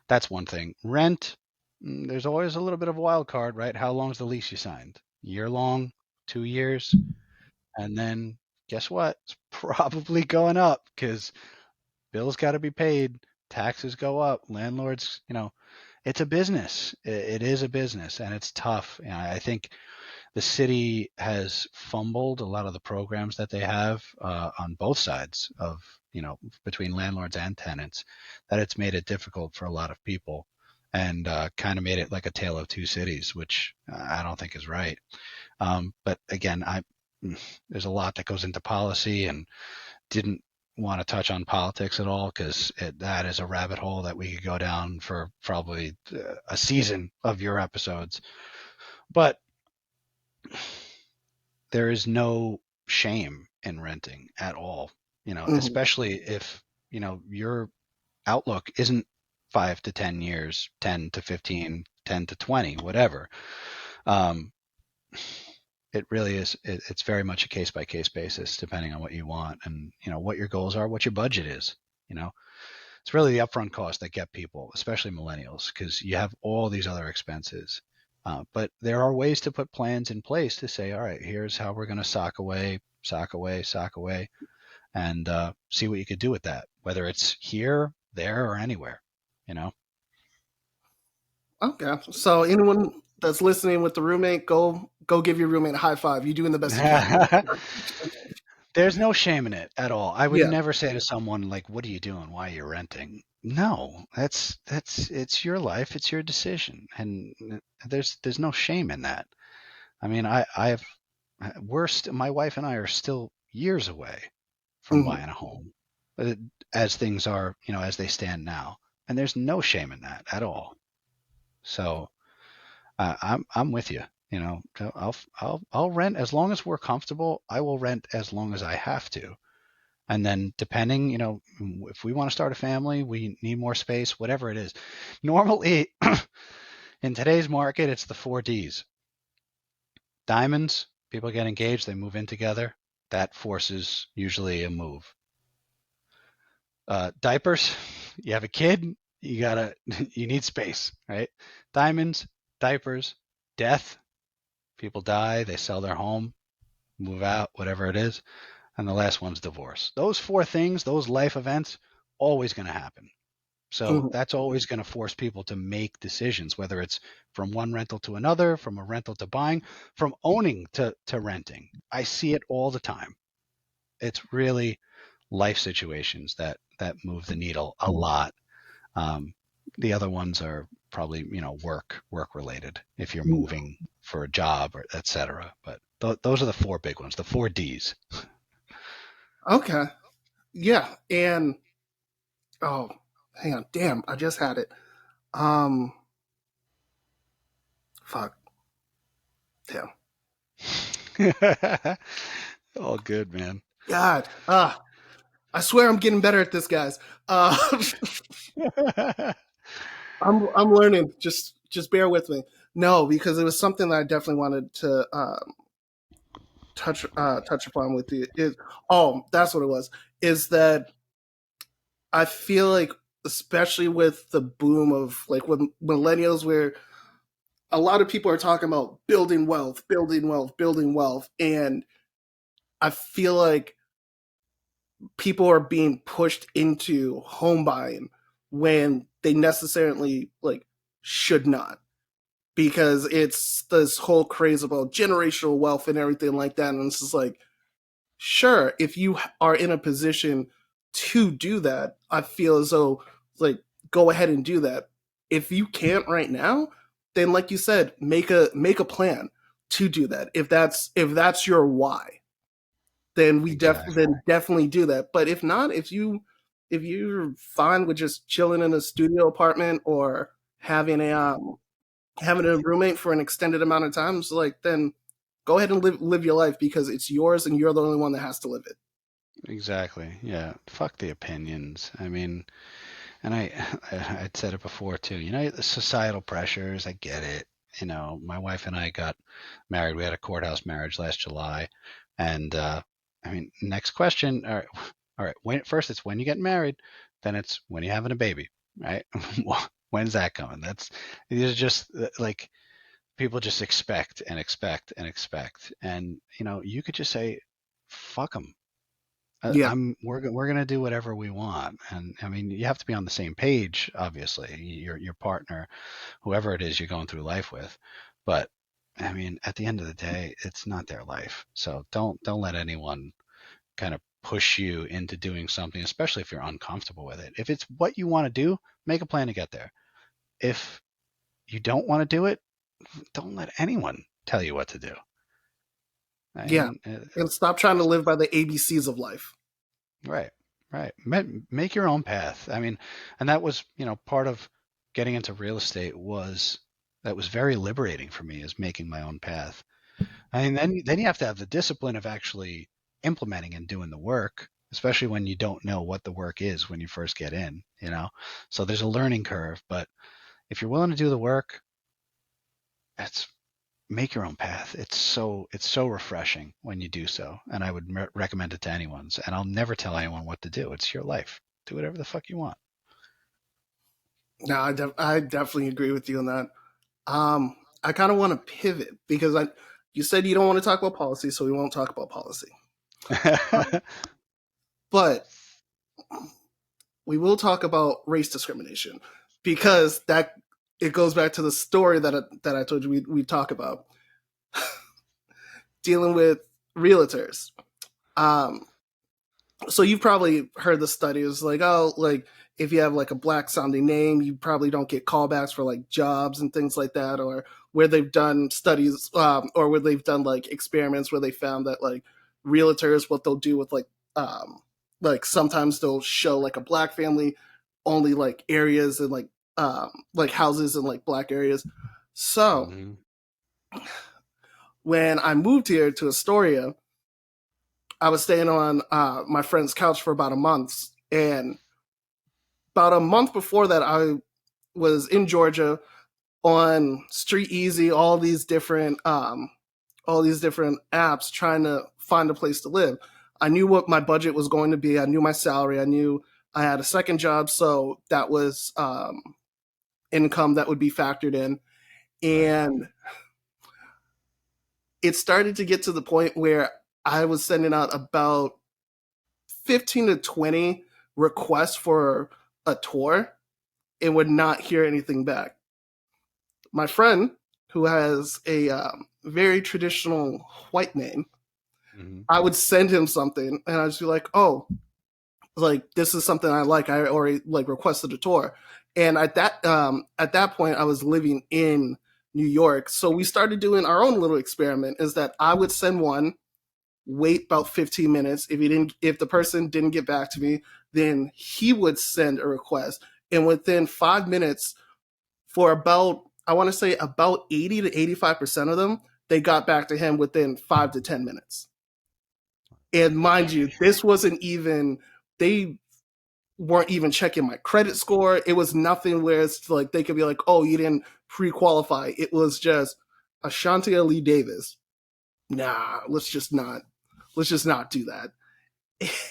that's one thing. Rent, there's always a little bit of a wild card, right? How long's the lease you signed? Year long, 2 years, and then guess what? It's probably going up because bills got to be paid, taxes go up, landlords, it's a business. It is a business, and it's tough. I think the city has fumbled a lot of the programs that they have on both sides of between landlords and tenants, that it's made it difficult for a lot of people, and kind of made it like a tale of two cities, which I don't think is right. But again, there's a lot that goes into policy, and didn't want to touch on politics at all because that is a rabbit hole that we could go down for probably a season of your episodes. But there is no shame in renting at all, Mhm. especially if, you're outlook isn't 5 to 10 years, 10 to 15, 10 to 20, whatever. Um, it really is. It's very much a case by case basis, depending on what you want and what your goals are, what your budget is. You know, it's really the upfront costs that get people, especially millennials, because you have all these other expenses. But there are ways to put plans in place to say, all right, here's how we're going to sock away, sock away, sock away, and see what you could do with that, whether it's here, there, or anywhere. You know. Okay. So anyone that's listening with the roommate, go give your roommate a high five. You're doing the best you can. There's no shame in it at all. I would Yeah. never say to someone like, "What are you doing? Why are you renting?" No, that's it's your life, it's your decision, and there's no shame in that. I mean, my wife and I are still years away from Hmm. buying a home, uh, as things are, as they stand now, and there's no shame in that at all. So I'm with you. I'll rent as long as we're comfortable. I will rent as long as I have to. And then depending, if we want to start a family, we need more space, whatever it is. Normally, in today's market, it's the 4 Ds. Diamonds, people get engaged, they move in together. That forces usually a move. Diapers, you have a kid, you need space, right? Diamonds, diapers, death, people die, they sell their home, move out, whatever it is. And the last one's divorce. Those four things, those life events, always going to happen. So Hmm. that's always going to force people to make decisions, whether it's from one rental to another, from a rental to buying, from owning to renting. I see it all the time. It's really life situations that move the needle a lot. Um, the other ones are probably work related if you're moving for a job or etc. But those are the four big ones, the 4 Ds. Okay. Yeah. And oh, hang on. Damn, I just had it. Um, fuck. Damn. All good, man. God. I swear I'm getting better at this, guys. Uh, I'm learning. Just bear with me. No, because it was something that I definitely wanted to touch upon with you. That's what it was. Is that I feel like, especially with the boom of like when millennials, where a lot of people are talking about building wealth, building wealth, building wealth, and I feel like people are being pushed into home buying when they necessarily like should not, because it's this whole craze about generational wealth and everything like that, and it's just like, sure, if you are in a position to do that, I feel as though like go ahead and do that. If you can't right now, then like you said, make a plan to do that. If that's your why, then Exactly. then definitely do that. But if not, if you're fine with just chilling in a studio apartment or having a roommate for an extended amount of time, so like then go ahead and live your life because it's yours and you're the only one that has to live it. Exactly. Yeah. Fuck the opinions. I mean, and I'd said it before too. The societal pressures. I get it. My wife and I got married. We had a courthouse marriage last July, and I mean, next question. All right. First it's when you get married, then it's when you're having a baby, right? When's that coming? These are just like people just expect and expect and expect, and you could just say, "Fuck them." Yeah, We're gonna do whatever we want, and I mean you have to be on the same page, obviously, your partner, whoever it is you're going through life with, but I mean at the end of the day, it's not their life, so don't let anyone kind of push you into doing something, especially if you're uncomfortable with it. If it's what you want to do, make a plan to get there. If you don't want to do it, don't let anyone tell you what to do. I yeah, mean, and stop trying to live by the ABCs of life. right, right. Make your own path. I mean, and that was, part of getting into real estate that was very liberating for me is making my own path. I mean, then you have to have the discipline of actually implementing and doing the work, especially when you don't know what the work is when you first get in, you know? So there's a learning curve, but if you're willing to do the work, it's make your own path. It's so refreshing when you do so, and I would recommend it to anyone. And I'll never tell anyone what to do. It's your life. Do whatever the fuck you want. No, I definitely agree with you on that. I kind of want to pivot because you said you don't want to talk about policy, so we won't talk about policy. Um, but we will talk about race discrimination because that it goes back to the story that I told you we talk about dealing with realtors. Um, so you've probably heard the studies like, oh, like if you have like a black sounding name, you probably don't get callbacks for like jobs and things like that, or where they've done studies, or where they've done like experiments where they found that like realtors, what they'll do with like sometimes they'll show like a black family only like areas and like houses in like black areas. So hmm when I moved here to Astoria, I was staying on my friend's couch for about a month, and about a month before that, I was in Georgia on Street Easy, all these different apps, trying to find a place to live. I knew what my budget was going to be. I knew my salary. I knew I had a second job, so that was income that would be factored in. Right. And it started to get to the point where I was sending out about 15 to 20 requests for a tour and would not hear anything back. My friend, who has a very traditional white name, hmm I would send him something and I'd just be like, oh, like this is something I like. I already like requested a tour. And at that point I was living in New York. So we started doing our own little experiment is that I would send one, wait about 15 minutes. If the person didn't get back to me, then he would send a request. And within 5 minutes, for about I want to say about 80 to 85% of them, they got back to him within 5 to 10 minutes. And mind you, this wasn't even they weren't even checking my credit score. It was nothing where it's like they could be like, "Oh, you didn't pre-qualify." It was just Ashanti Ali Davis. Nah, let's just not do that.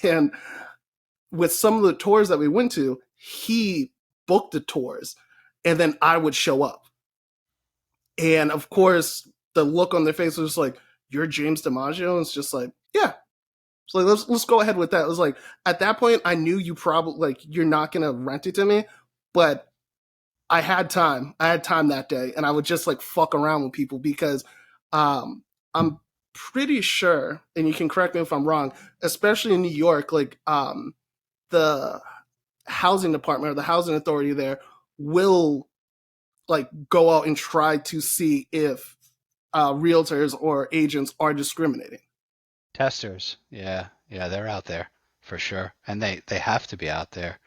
And with some of the tours that we went to, he booked the tours and then I would show up. And of course, the look on their face was like, "You're James DiMaggio." And it's just like, yeah. So like, let's go ahead with that. It was like at that point, I knew you probably like you're not gonna rent it to me, but I had time. I had time that day, and I would just like fuck around with people because I'm pretty sure, and you can correct me if I'm wrong, especially in New York, like the housing department or the housing authority there will like go out and try to see if realtors or agents are discriminating. Testers. Yeah. Yeah. They're out there for sure. And they have to be out there.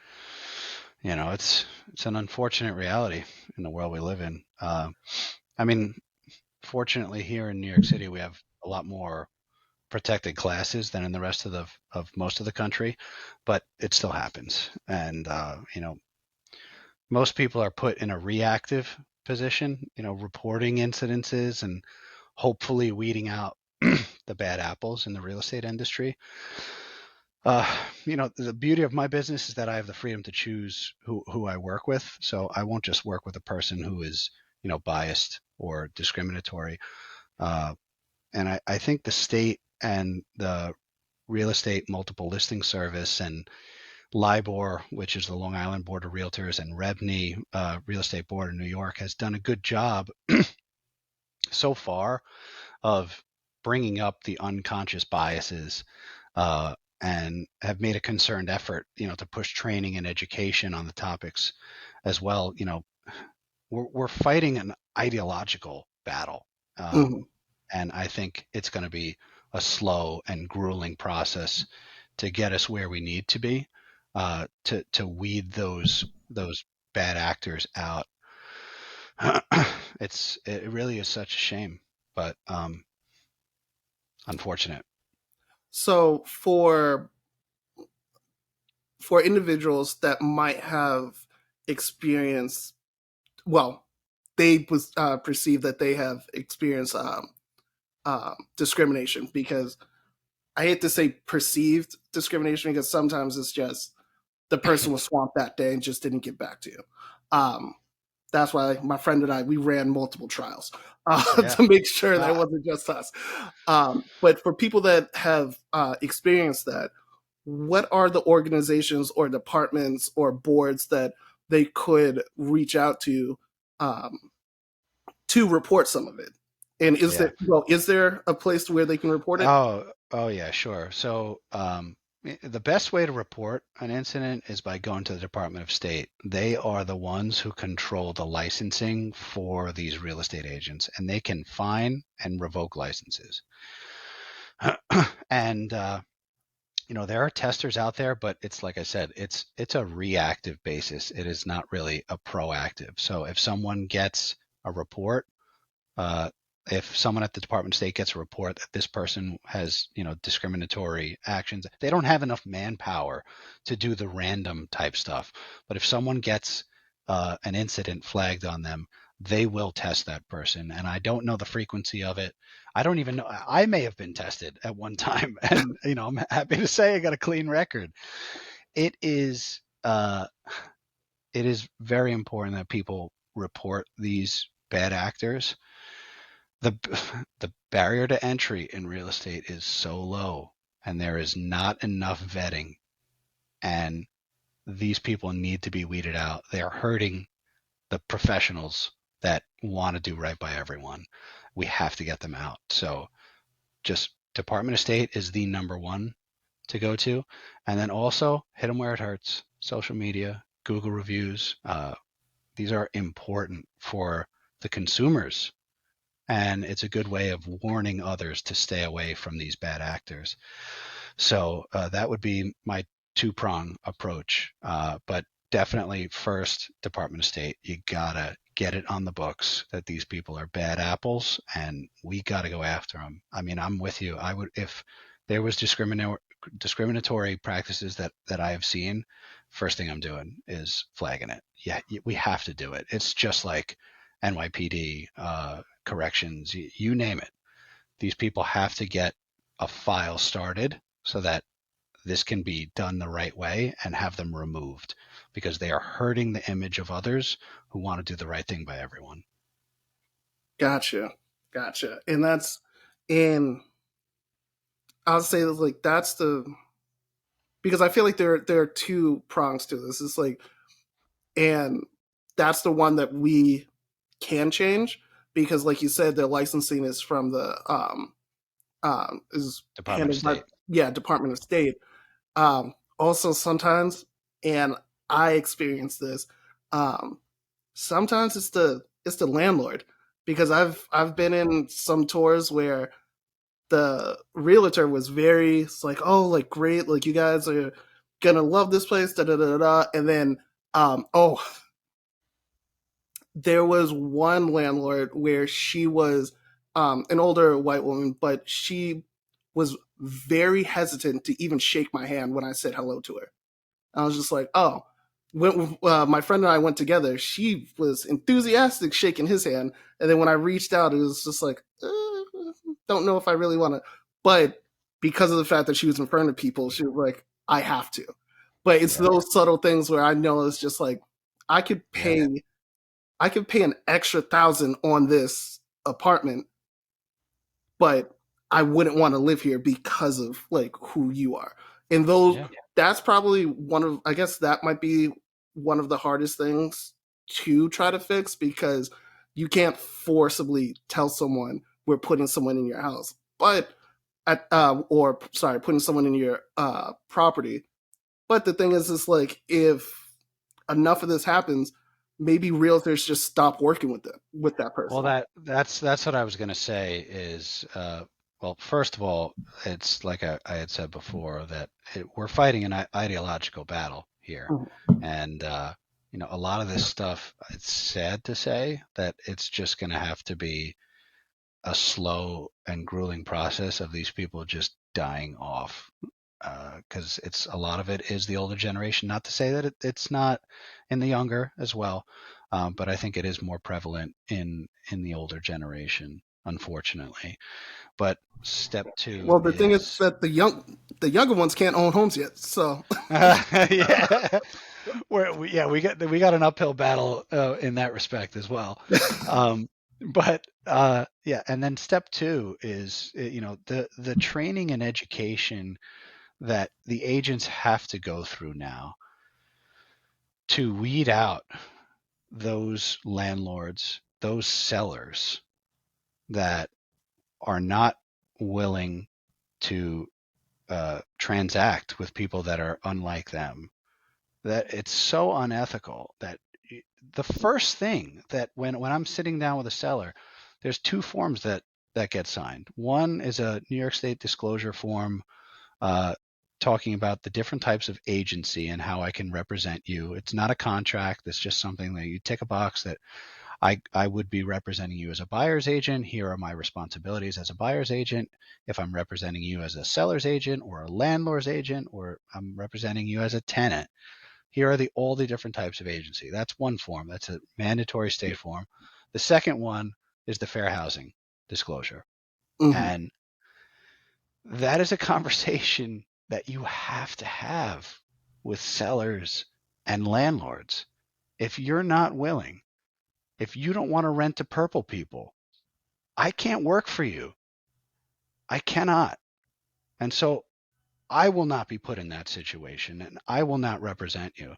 It's an unfortunate reality in the world we live in. I mean, fortunately here in New York City, we have a lot more protected classes than in the rest of most of the country, but it still happens. And most people are put in a reactive position, reporting incidences and hopefully weeding out the bad apples in the real estate industry. The beauty of my business is that I have the freedom to choose who I work with. So I won't just work with a person who is, biased or discriminatory. Uh, and I think the state and the real estate multiple listing service and LIBOR, which is the Long Island Board of Realtors, and REBNY, Real Estate Board in New York, has done a good job so far of bringing up the unconscious biases, and have made a concerted effort, to push training and education on the topics as well. We're fighting an ideological battle, Mm-hmm. and I think it's going to be a slow and grueling process to get us where we need to be, to weed those bad actors out. It really is such a shame, but unfortunate. So for for individuals that might have experienced, well, they perceive that they have experienced discrimination, because I hate to say perceived discrimination, because sometimes it's just the person was swamped that day and just didn't get back to you. Um, that's why my friend and I, we ran multiple trials Yeah. to make sure that it Uh, wasn't just us. But for people that have experienced that, what are the organizations or departments or boards that they could reach out um, to report some of it? And yeah. is there a place where they can report it? Oh yeah, sure. So, the best way to report an incident is by going to the Department of State. They are the ones who control the licensing for these real estate agents, and they can fine and revoke licenses. And there are testers out there, but it's like I said, it's a reactive basis. It is not really a proactive. So if someone gets a report, uh, if someone at the Department of State gets a report that this person has, discriminatory actions, they don't have enough manpower to do the random type stuff. But if someone gets an incident flagged on them, they will test that person. And I don't know the frequency of it. I don't even know. I may have been tested at one time, and I'm happy to say I got a clean record. It is it is very important that people report these bad actors. the the barrier to entry in real estate is so low, and there is not enough vetting, and these people need to be weeded out. They are hurting the professionals that want to do right by everyone. We have to get them out. So just Department of State is the number one to go to, and then also hit them where it hurts. Social media, Google reviews, these are important for the consumers, and it's a good way of warning others to stay away from these bad actors. So that would be my two-prong approach. But definitely first, Department of State, you gotta get it on the books that these people are bad apples, and we gotta go after them. I mean, I'm with you. I would, if there was discriminatory practices that I have seen, first thing I'm doing is flagging it. Yeah, we have to do it. It's just like NYPD, corrections, you name it. These people have to get a file started so that this can be done the right way and have them removed, because they are hurting the image of others who want to do the right thing by everyone. Gotcha, gotcha. And I'll say that, like, that's the, because I feel like there are two prongs to this. It's like, and that's the one that we can change, because, like you said, their licensing is from the is Department of handled by, State. yeah, Department of State. Also, sometimes, and I experience this. Um, Sometimes it's the landlord, because I've been in some tours where the realtor was very, it's like, oh, like, great, like, you guys are gonna love this place, da da da da, and then oh, there was one landlord where she was an older white woman, but she was very hesitant to even shake my hand when I said hello to her. I was just like, oh. When my friend and I went together, she was enthusiastic shaking his hand, and then when I reached out, it was just like, don't know if I really want to. But because of the fact that she was in front of people, she was like, I have to. But it's Yeah. those subtle things where I know it's just like, I could Yeah. pay I could pay an extra 1,000 on this apartment, but I wouldn't want to live here because of, like, who you are. And those Yeah. that's probably one of, I guess that might be one of the hardest things to try to fix, because you can't forcibly tell someone we're putting someone in your house. But or sorry, putting someone in your property. But the thing is like, if enough of this happens, maybe realtors just stop working with that Well, person. that's what I was going to say is, well, first of all, it's like I had said before that we're fighting an ideological battle here, Mhm. and a lot of this stuff. It's sad to say that it's just going to have to be a slow and grueling process of these people just dying off. because it's a lot of it is the older generation. Not to say that it's not in the younger as well, but I think it is more prevalent in the older generation, unfortunately. But step two Well, the thing is is that the younger ones can't own homes yet. So, yeah, we got an uphill battle in that respect as well. Um, but yeah, and then step two is the training and education that the agents have to go through now to weed out those landlords, those sellers that are not willing to transact with people that are unlike them. That it's so unethical that the first thing that when I'm sitting down with a seller, there's two forms that get signed. One is a New York State disclosure form uh, talking about the different types of agency and how I can represent you. It's not a contract. It's just something that you tick a box that I would be representing you as a buyer's agent. Here are my responsibilities as a buyer's agent. If I'm representing you as a seller's agent or a landlord's agent, or I'm representing you as a tenant, here are all the different types of agency. That's one form. That's a mandatory state form. The second one is the fair housing disclosure. mhm. And that is a conversation that you have to have with sellers and landlords. If you're not willing, if you don't want to rent to purple people, I can't work for you. I cannot. And so I will not be put in that situation and I will not represent you.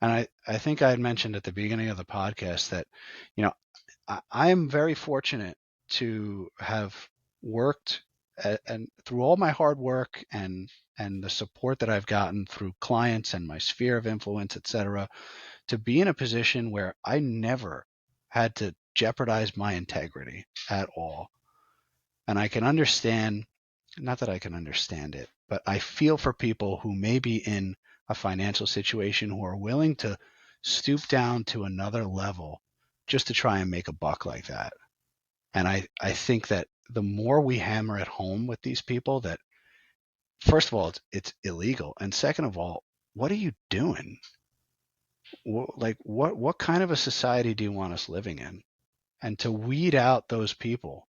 And I think I had mentioned at the beginning of the podcast that, you know, I am very fortunate to have worked and through all my hard work and the support that I've gotten through clients and my sphere of influence, et cetera, to be in a position where I never had to jeopardize my integrity at all. And I can understand, not that I can understand it, but I feel for people who may be in a financial situation who are willing to stoop down to another level just to try and make a buck like that. And I think that the more we hammer at home with these people that first of all it's illegal, and second of all, what are you doing? Like what kind of a society do you want us living in? And to weed out those people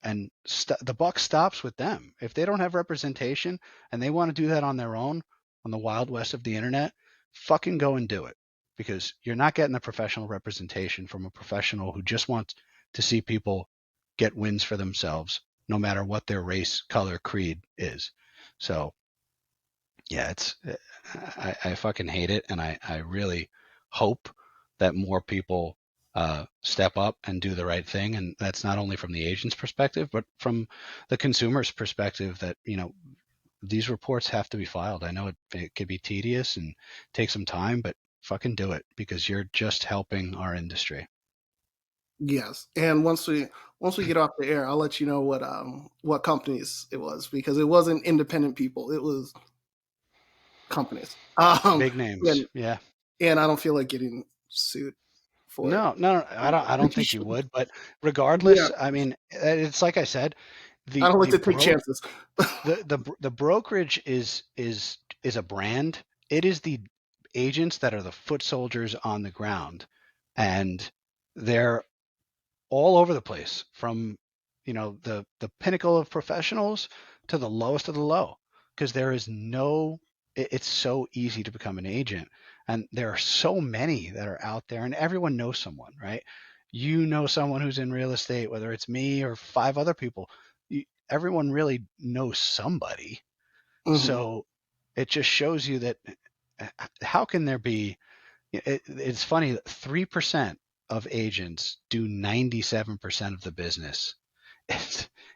and the buck stops with them. If they don't have representation and they want to do that on their own on the wild west of the internet, fucking go and do it, because you're not getting the professional representation from a professional who just wants to see people get wins for themselves, no matter what their race, color, creed is. So yeah, I fucking hate it, and I really hope that more people step up and do the right thing, and that's not only from the agent's perspective, but from the consumer's perspective. That these reports have to be filed. I know it could be tedious and take some time, but fucking do it because you're just helping our industry. Yes. And once we get off the air, I'll let you know what companies it was, because it wasn't independent people. It was companies. Big names, And yeah. I don't feel like getting sued for it. No, no, no, I don't think you would, but Yeah. regardless, I mean, it's like I said, I the don't like the to take bro chances. the brokerage is a brand. It is the agents that are the foot soldiers on the ground, and they're all over the place, from the pinnacle of professionals to the lowest of the low, because there is no it's so easy to become an agent, and there are so many that are out there, and everyone knows someone, right? You know someone who's in real estate, whether it's me or five other people. Everyone really knows somebody. Hmm. So it just shows you that how can there be it's funny that 3% of agents do 97% of the business.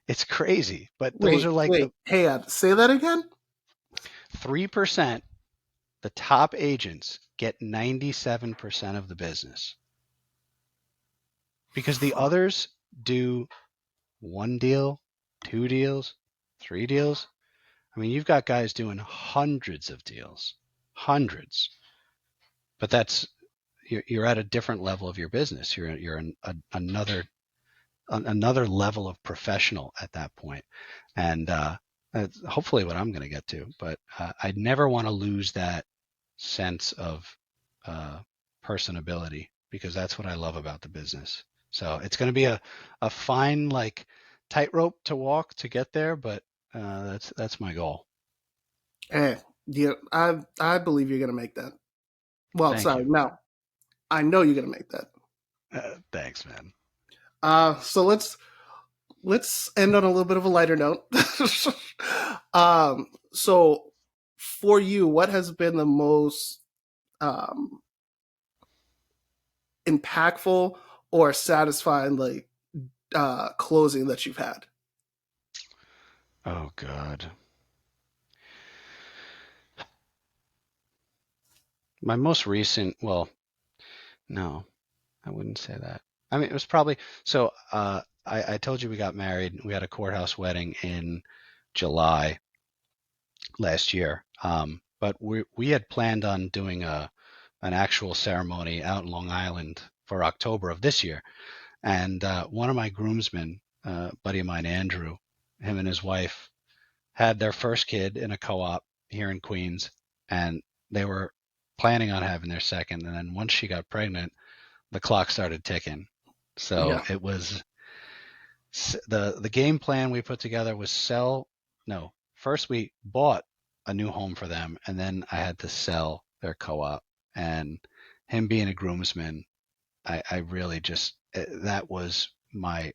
It's crazy, but those are like the Wait. Hey, say that again. 3%, the top agents get 97% of the business because the Fuck. others do one deal, two deals, three deals. I mean, you've got guys doing hundreds of deals, hundreds, but you're at a different level of your business. You're another level of professional at that point. And That's hopefully what I'm going to get to. But I never want to lose that sense of uh, personability because that's what I love about the business. So it's going to be a fine like tightrope to walk to get there, but that's my goal. Hey, yeah, I believe you're gonna make that. Well, Thank sorry, you. no, I know you're gonna make that. Thanks, man. So let's end on a little bit of a lighter note. So for you, what has been the most um, impactful or satisfying like closing that you've had? Oh God, my most recent. Well, no, I wouldn't say that. I mean, it was probably so. I told you we got married. We had a courthouse wedding in July last year. But we had planned on doing a an actual ceremony out in Long Island for October of this year. And one of my groomsmen, buddy of mine, Andrew, him and his wife had their first kid in a co-op here in Queens, and they were planning on having their second. And then once she got pregnant, the clock started ticking. So Yeah. it was the game plan we put together was sell. No, first we bought a new home for them, and then I had to sell their co-op. And him being a groomsman, I really just that was my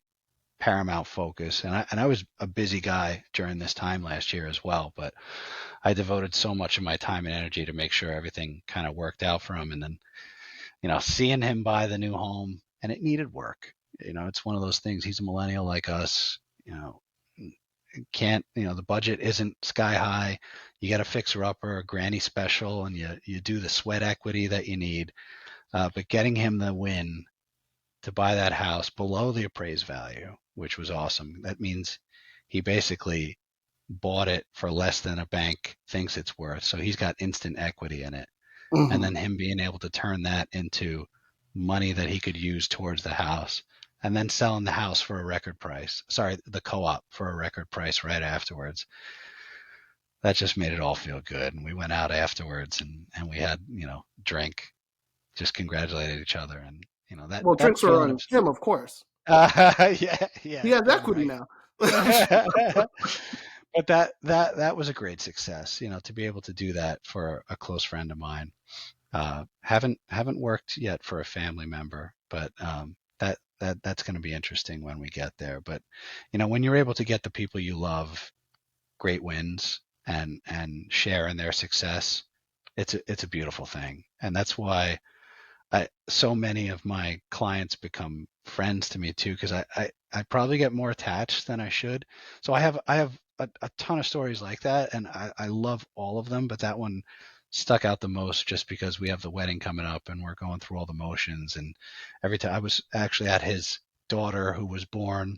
paramount focus. And I was a busy guy during this time last year as well, but I devoted so much of my time and energy to make sure everything kind of worked out for him. And then seeing him buy the new home, and it needed work. It's one of those things. He's a millennial like us. You know, can't the budget isn't sky high. You got a fixer upper, a granny special, and you do the sweat equity that you need. But getting him the win to buy that house below the appraised value, which was awesome. That means he basically bought it for less than a bank thinks it's worth. So he's got instant equity in it, and Hmm. then him being able to turn that into money that he could use towards the house, and then selling the house for a record price. Sorry, the co-op for a record price right afterwards. That just made it all feel good. And we went out afterwards and we had, drink, just congratulated each other. And, that, Well, that drinks are feeling of, on him, of course. yeah, He yeah, has damn equity right. now. But that was a great success, to be able to do that for a close friend of mine. Haven't worked yet for a family member, but that's going to be interesting when we get there. But when you're able to get the people you love great wins and share in their success, it's a beautiful thing, and that's why so many of my clients become friends to me too, because I probably get more attached than I should. So I have a ton of stories like that, and I love all of them, but that one stuck out the most just because we have the wedding coming up and we're going through all the motions. And every time I was actually at his daughter who was born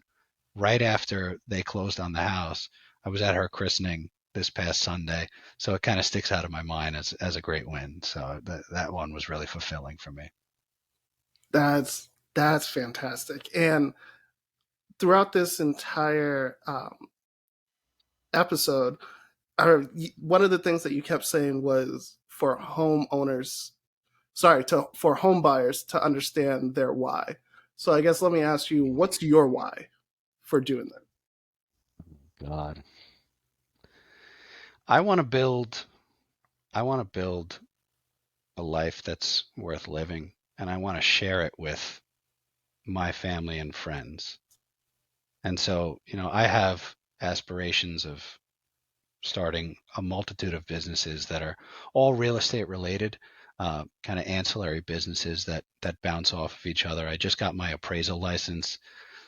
right after they closed on the house. I was at her christening this past Sunday, so it kind of sticks out of my mind as a great win. So that one was really fulfilling for me. That's fantastic. And throughout this entire episode, one of the things that you kept saying was for homeowners, sorry, to for home buyers to understand their why. So I guess let me ask you, what's your why for doing that? God, I want to build. I want to build a life that's worth living, and I want to share it with my family and friends. And so, I have aspirations of starting a multitude of businesses that are all real estate related, kind of ancillary businesses that bounce off of each other. I just got my appraisal license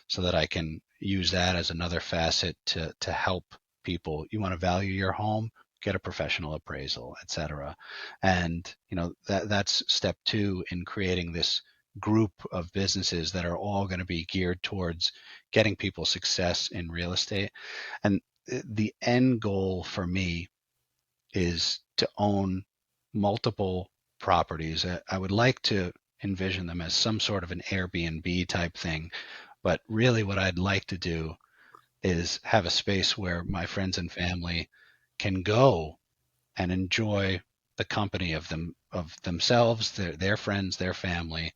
so that I can use that as another facet to help people. You want to value your home, get a professional appraisal, etc. And that's step two in creating this group of businesses that are all going to be geared towards getting people success in real estate. And the end goal for me is to own multiple properties. I would like to envision them as some sort of an Airbnb type thing, but really what I'd like to do is have a space where my friends and family can go and enjoy the company of themselves, their friends, their family,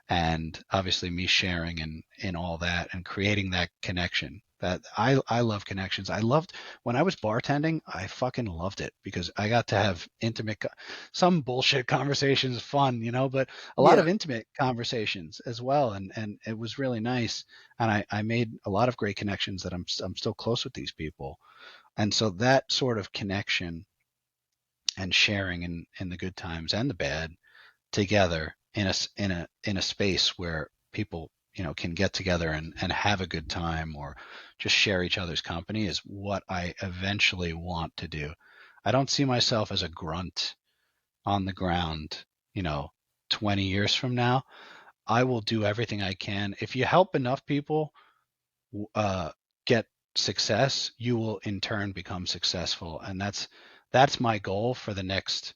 and obviously me sharing in all that and creating that connection. That I love connections. I loved when I was bartending. I fucking loved it because I got to have intimate, some bullshit conversations, fun, but a lot Yeah. of intimate conversations as well, and it was really nice. And I made a lot of great connections that I'm still close with these people. And so that sort of connection and sharing in the good times and the bad together in a space where people can get together and have a good time or just share each other's company is what I eventually want to do. I don't see myself as a grunt on the ground, you know, 20 years from now. I will do everything I can. If you help enough people uh, get success, you will in turn become successful, and that's my goal for the next,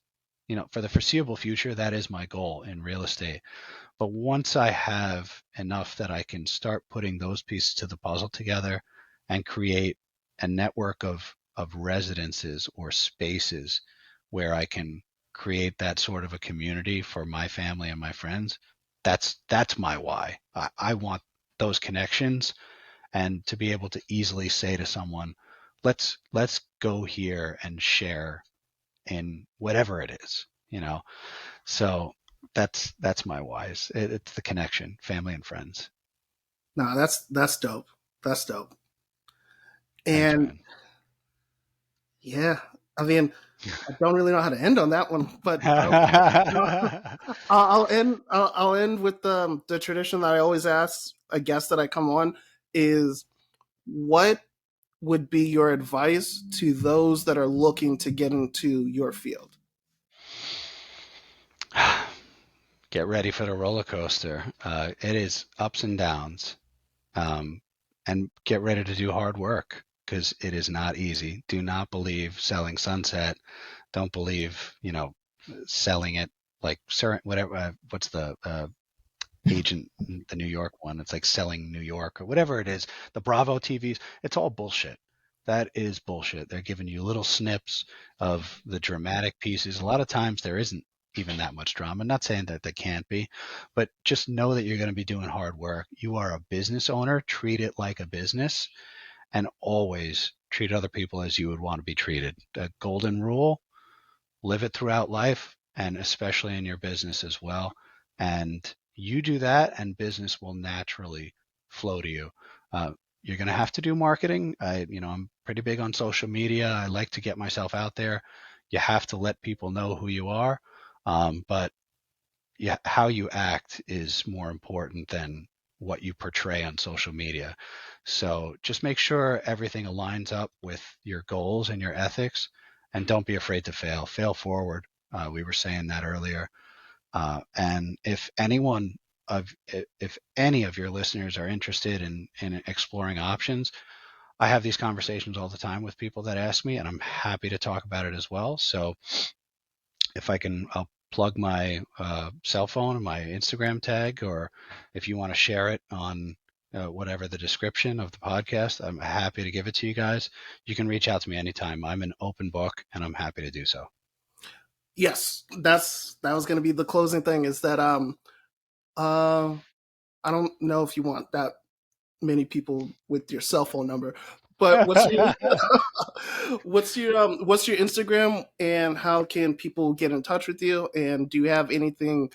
for the foreseeable future. That is my goal in real estate. But once I have enough that I can start putting those pieces to the puzzle together and create a network of residences or spaces where I can create that sort of a community for my family and my friends, that's my why. I want those connections and to be able to easily say to someone, let's go here and share in whatever it is. So that's my whys. It's the connection, family and friends. No, that's dope. That's dope. Thanks, And man. yeah, I mean, I don't really know how to end on that one, but I'll end with the tradition that I always ask a guest that I come on is what would be your advice to those that are looking to get into your field? Get ready for the roller coaster. It is ups and downs, um, and get ready to do hard work because it is not easy. Do not believe selling sunset. Don't believe selling it like certain whatever. What's the agent, the New York one? It's like selling New York or whatever it is. The Bravo TVs. It's all bullshit. That is bullshit. They're giving you little snips of the dramatic pieces. A lot of times there isn't even that much drama. I'm not saying that there can't be, but just know that you're going to be doing hard work. You are a business owner. Treat it like a business and always treat other people as you would want to be treated. A golden rule: live it throughout life and especially in your business as well. And you do that, and business will naturally flow to you. Uh, you're going to have to do marketing. I'm pretty big on social media. I like to get myself out there. You have to let people know who you are. But yeah, how you act is more important than what you portray on social media. So just make sure everything aligns up with your goals and your ethics, and don't be afraid to fail. Fail forward. We were saying that earlier. And if any of your listeners are interested in exploring options, I have these conversations all the time with people that ask me, and I'm happy to talk about it as well. So if I can, I'll plug my cell phone and my Instagram tag, or if you want to share it on whatever the description of the podcast, I'm happy to give it to you guys. You can reach out to me anytime. I'm an open book, and I'm happy to do so. Yes, that was going to be the closing thing. Is that uh, I don't know if you want that many people with your cell phone number, but what's your Instagram and how can people get in touch with you? And do you have anything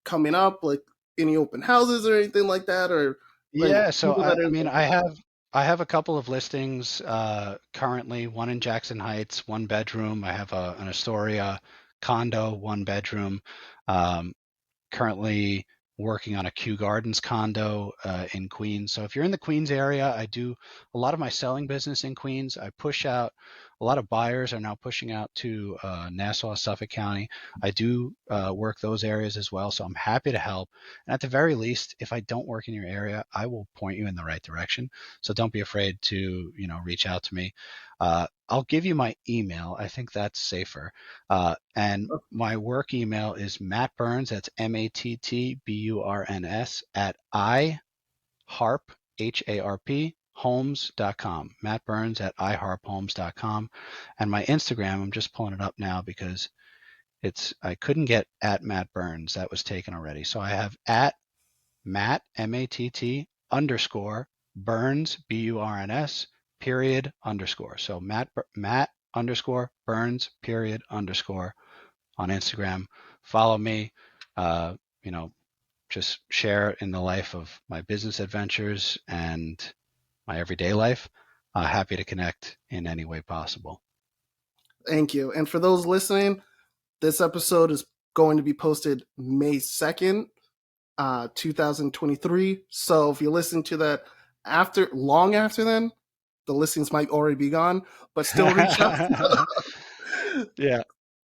coming up, like any open houses or anything like that, or like Yeah, so people that I are mean, I have a couple of listings currently. One in Jackson Heights, one bedroom. I have an Astoria condo, one bedroom. Um, Currently working on a Kew Gardens condo in Queens. So if you're in the Queens area, I do a lot of my selling business in Queens. I push out, a lot of buyers are now pushing out to Nassau, Suffolk County. I do work those areas as well. So I'm happy to help. And at the very least, if I don't work in your area, I will point you in the right direction. So don't be afraid to, reach out to me. I'll give you my email. I think that's safer. And my work email is Matt Burns. That's MattBurns at iharp, HARP, iharphomes.com. Matt Burns at iharphomes.com. And my Instagram, I'm just pulling it up now because I couldn't get at Matt Burns. That was taken already. So I have at Matt, MATT underscore Burns, BURNS, period underscore. So Matt underscore Burns, period underscore on Instagram. Follow me. Uh, you know, just share in the life of my business adventures and my everyday life. Happy to connect in any way possible. Thank you. And for those listening, this episode is going to be posted May 2nd, 2023. So if you listen to that long after then, the listings might already be gone, but still reach out. Yeah,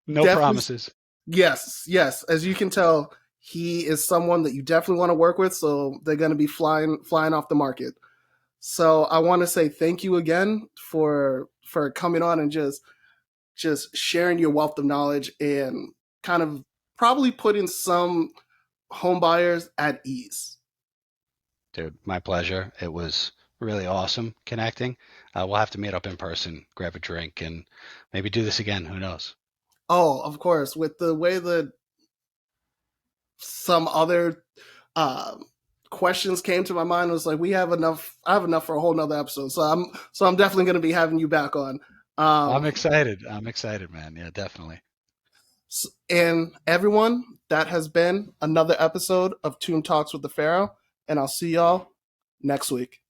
no Definitely. promises. Yes, yes. As you can tell, he is someone that you definitely want to work with. So they're going to be flying off the market. So I want to say thank you again for coming on and just sharing your wealth of knowledge and kind of probably putting some home buyers at ease. Dude, my pleasure. It was really awesome connecting. We'll have to meet up in person, grab a drink, and maybe do this again. Who knows? Oh, of course, with the way that some other um, questions came to my mind, it was like we have enough. I have enough for a whole nother episode. So I'm definitely going to be having you back on. I'm Um, excited. I'm excited, man. Yeah, definitely. and everyone, that has been another episode of Tomb Talks with the Pharaoh, and I'll see y'all next week.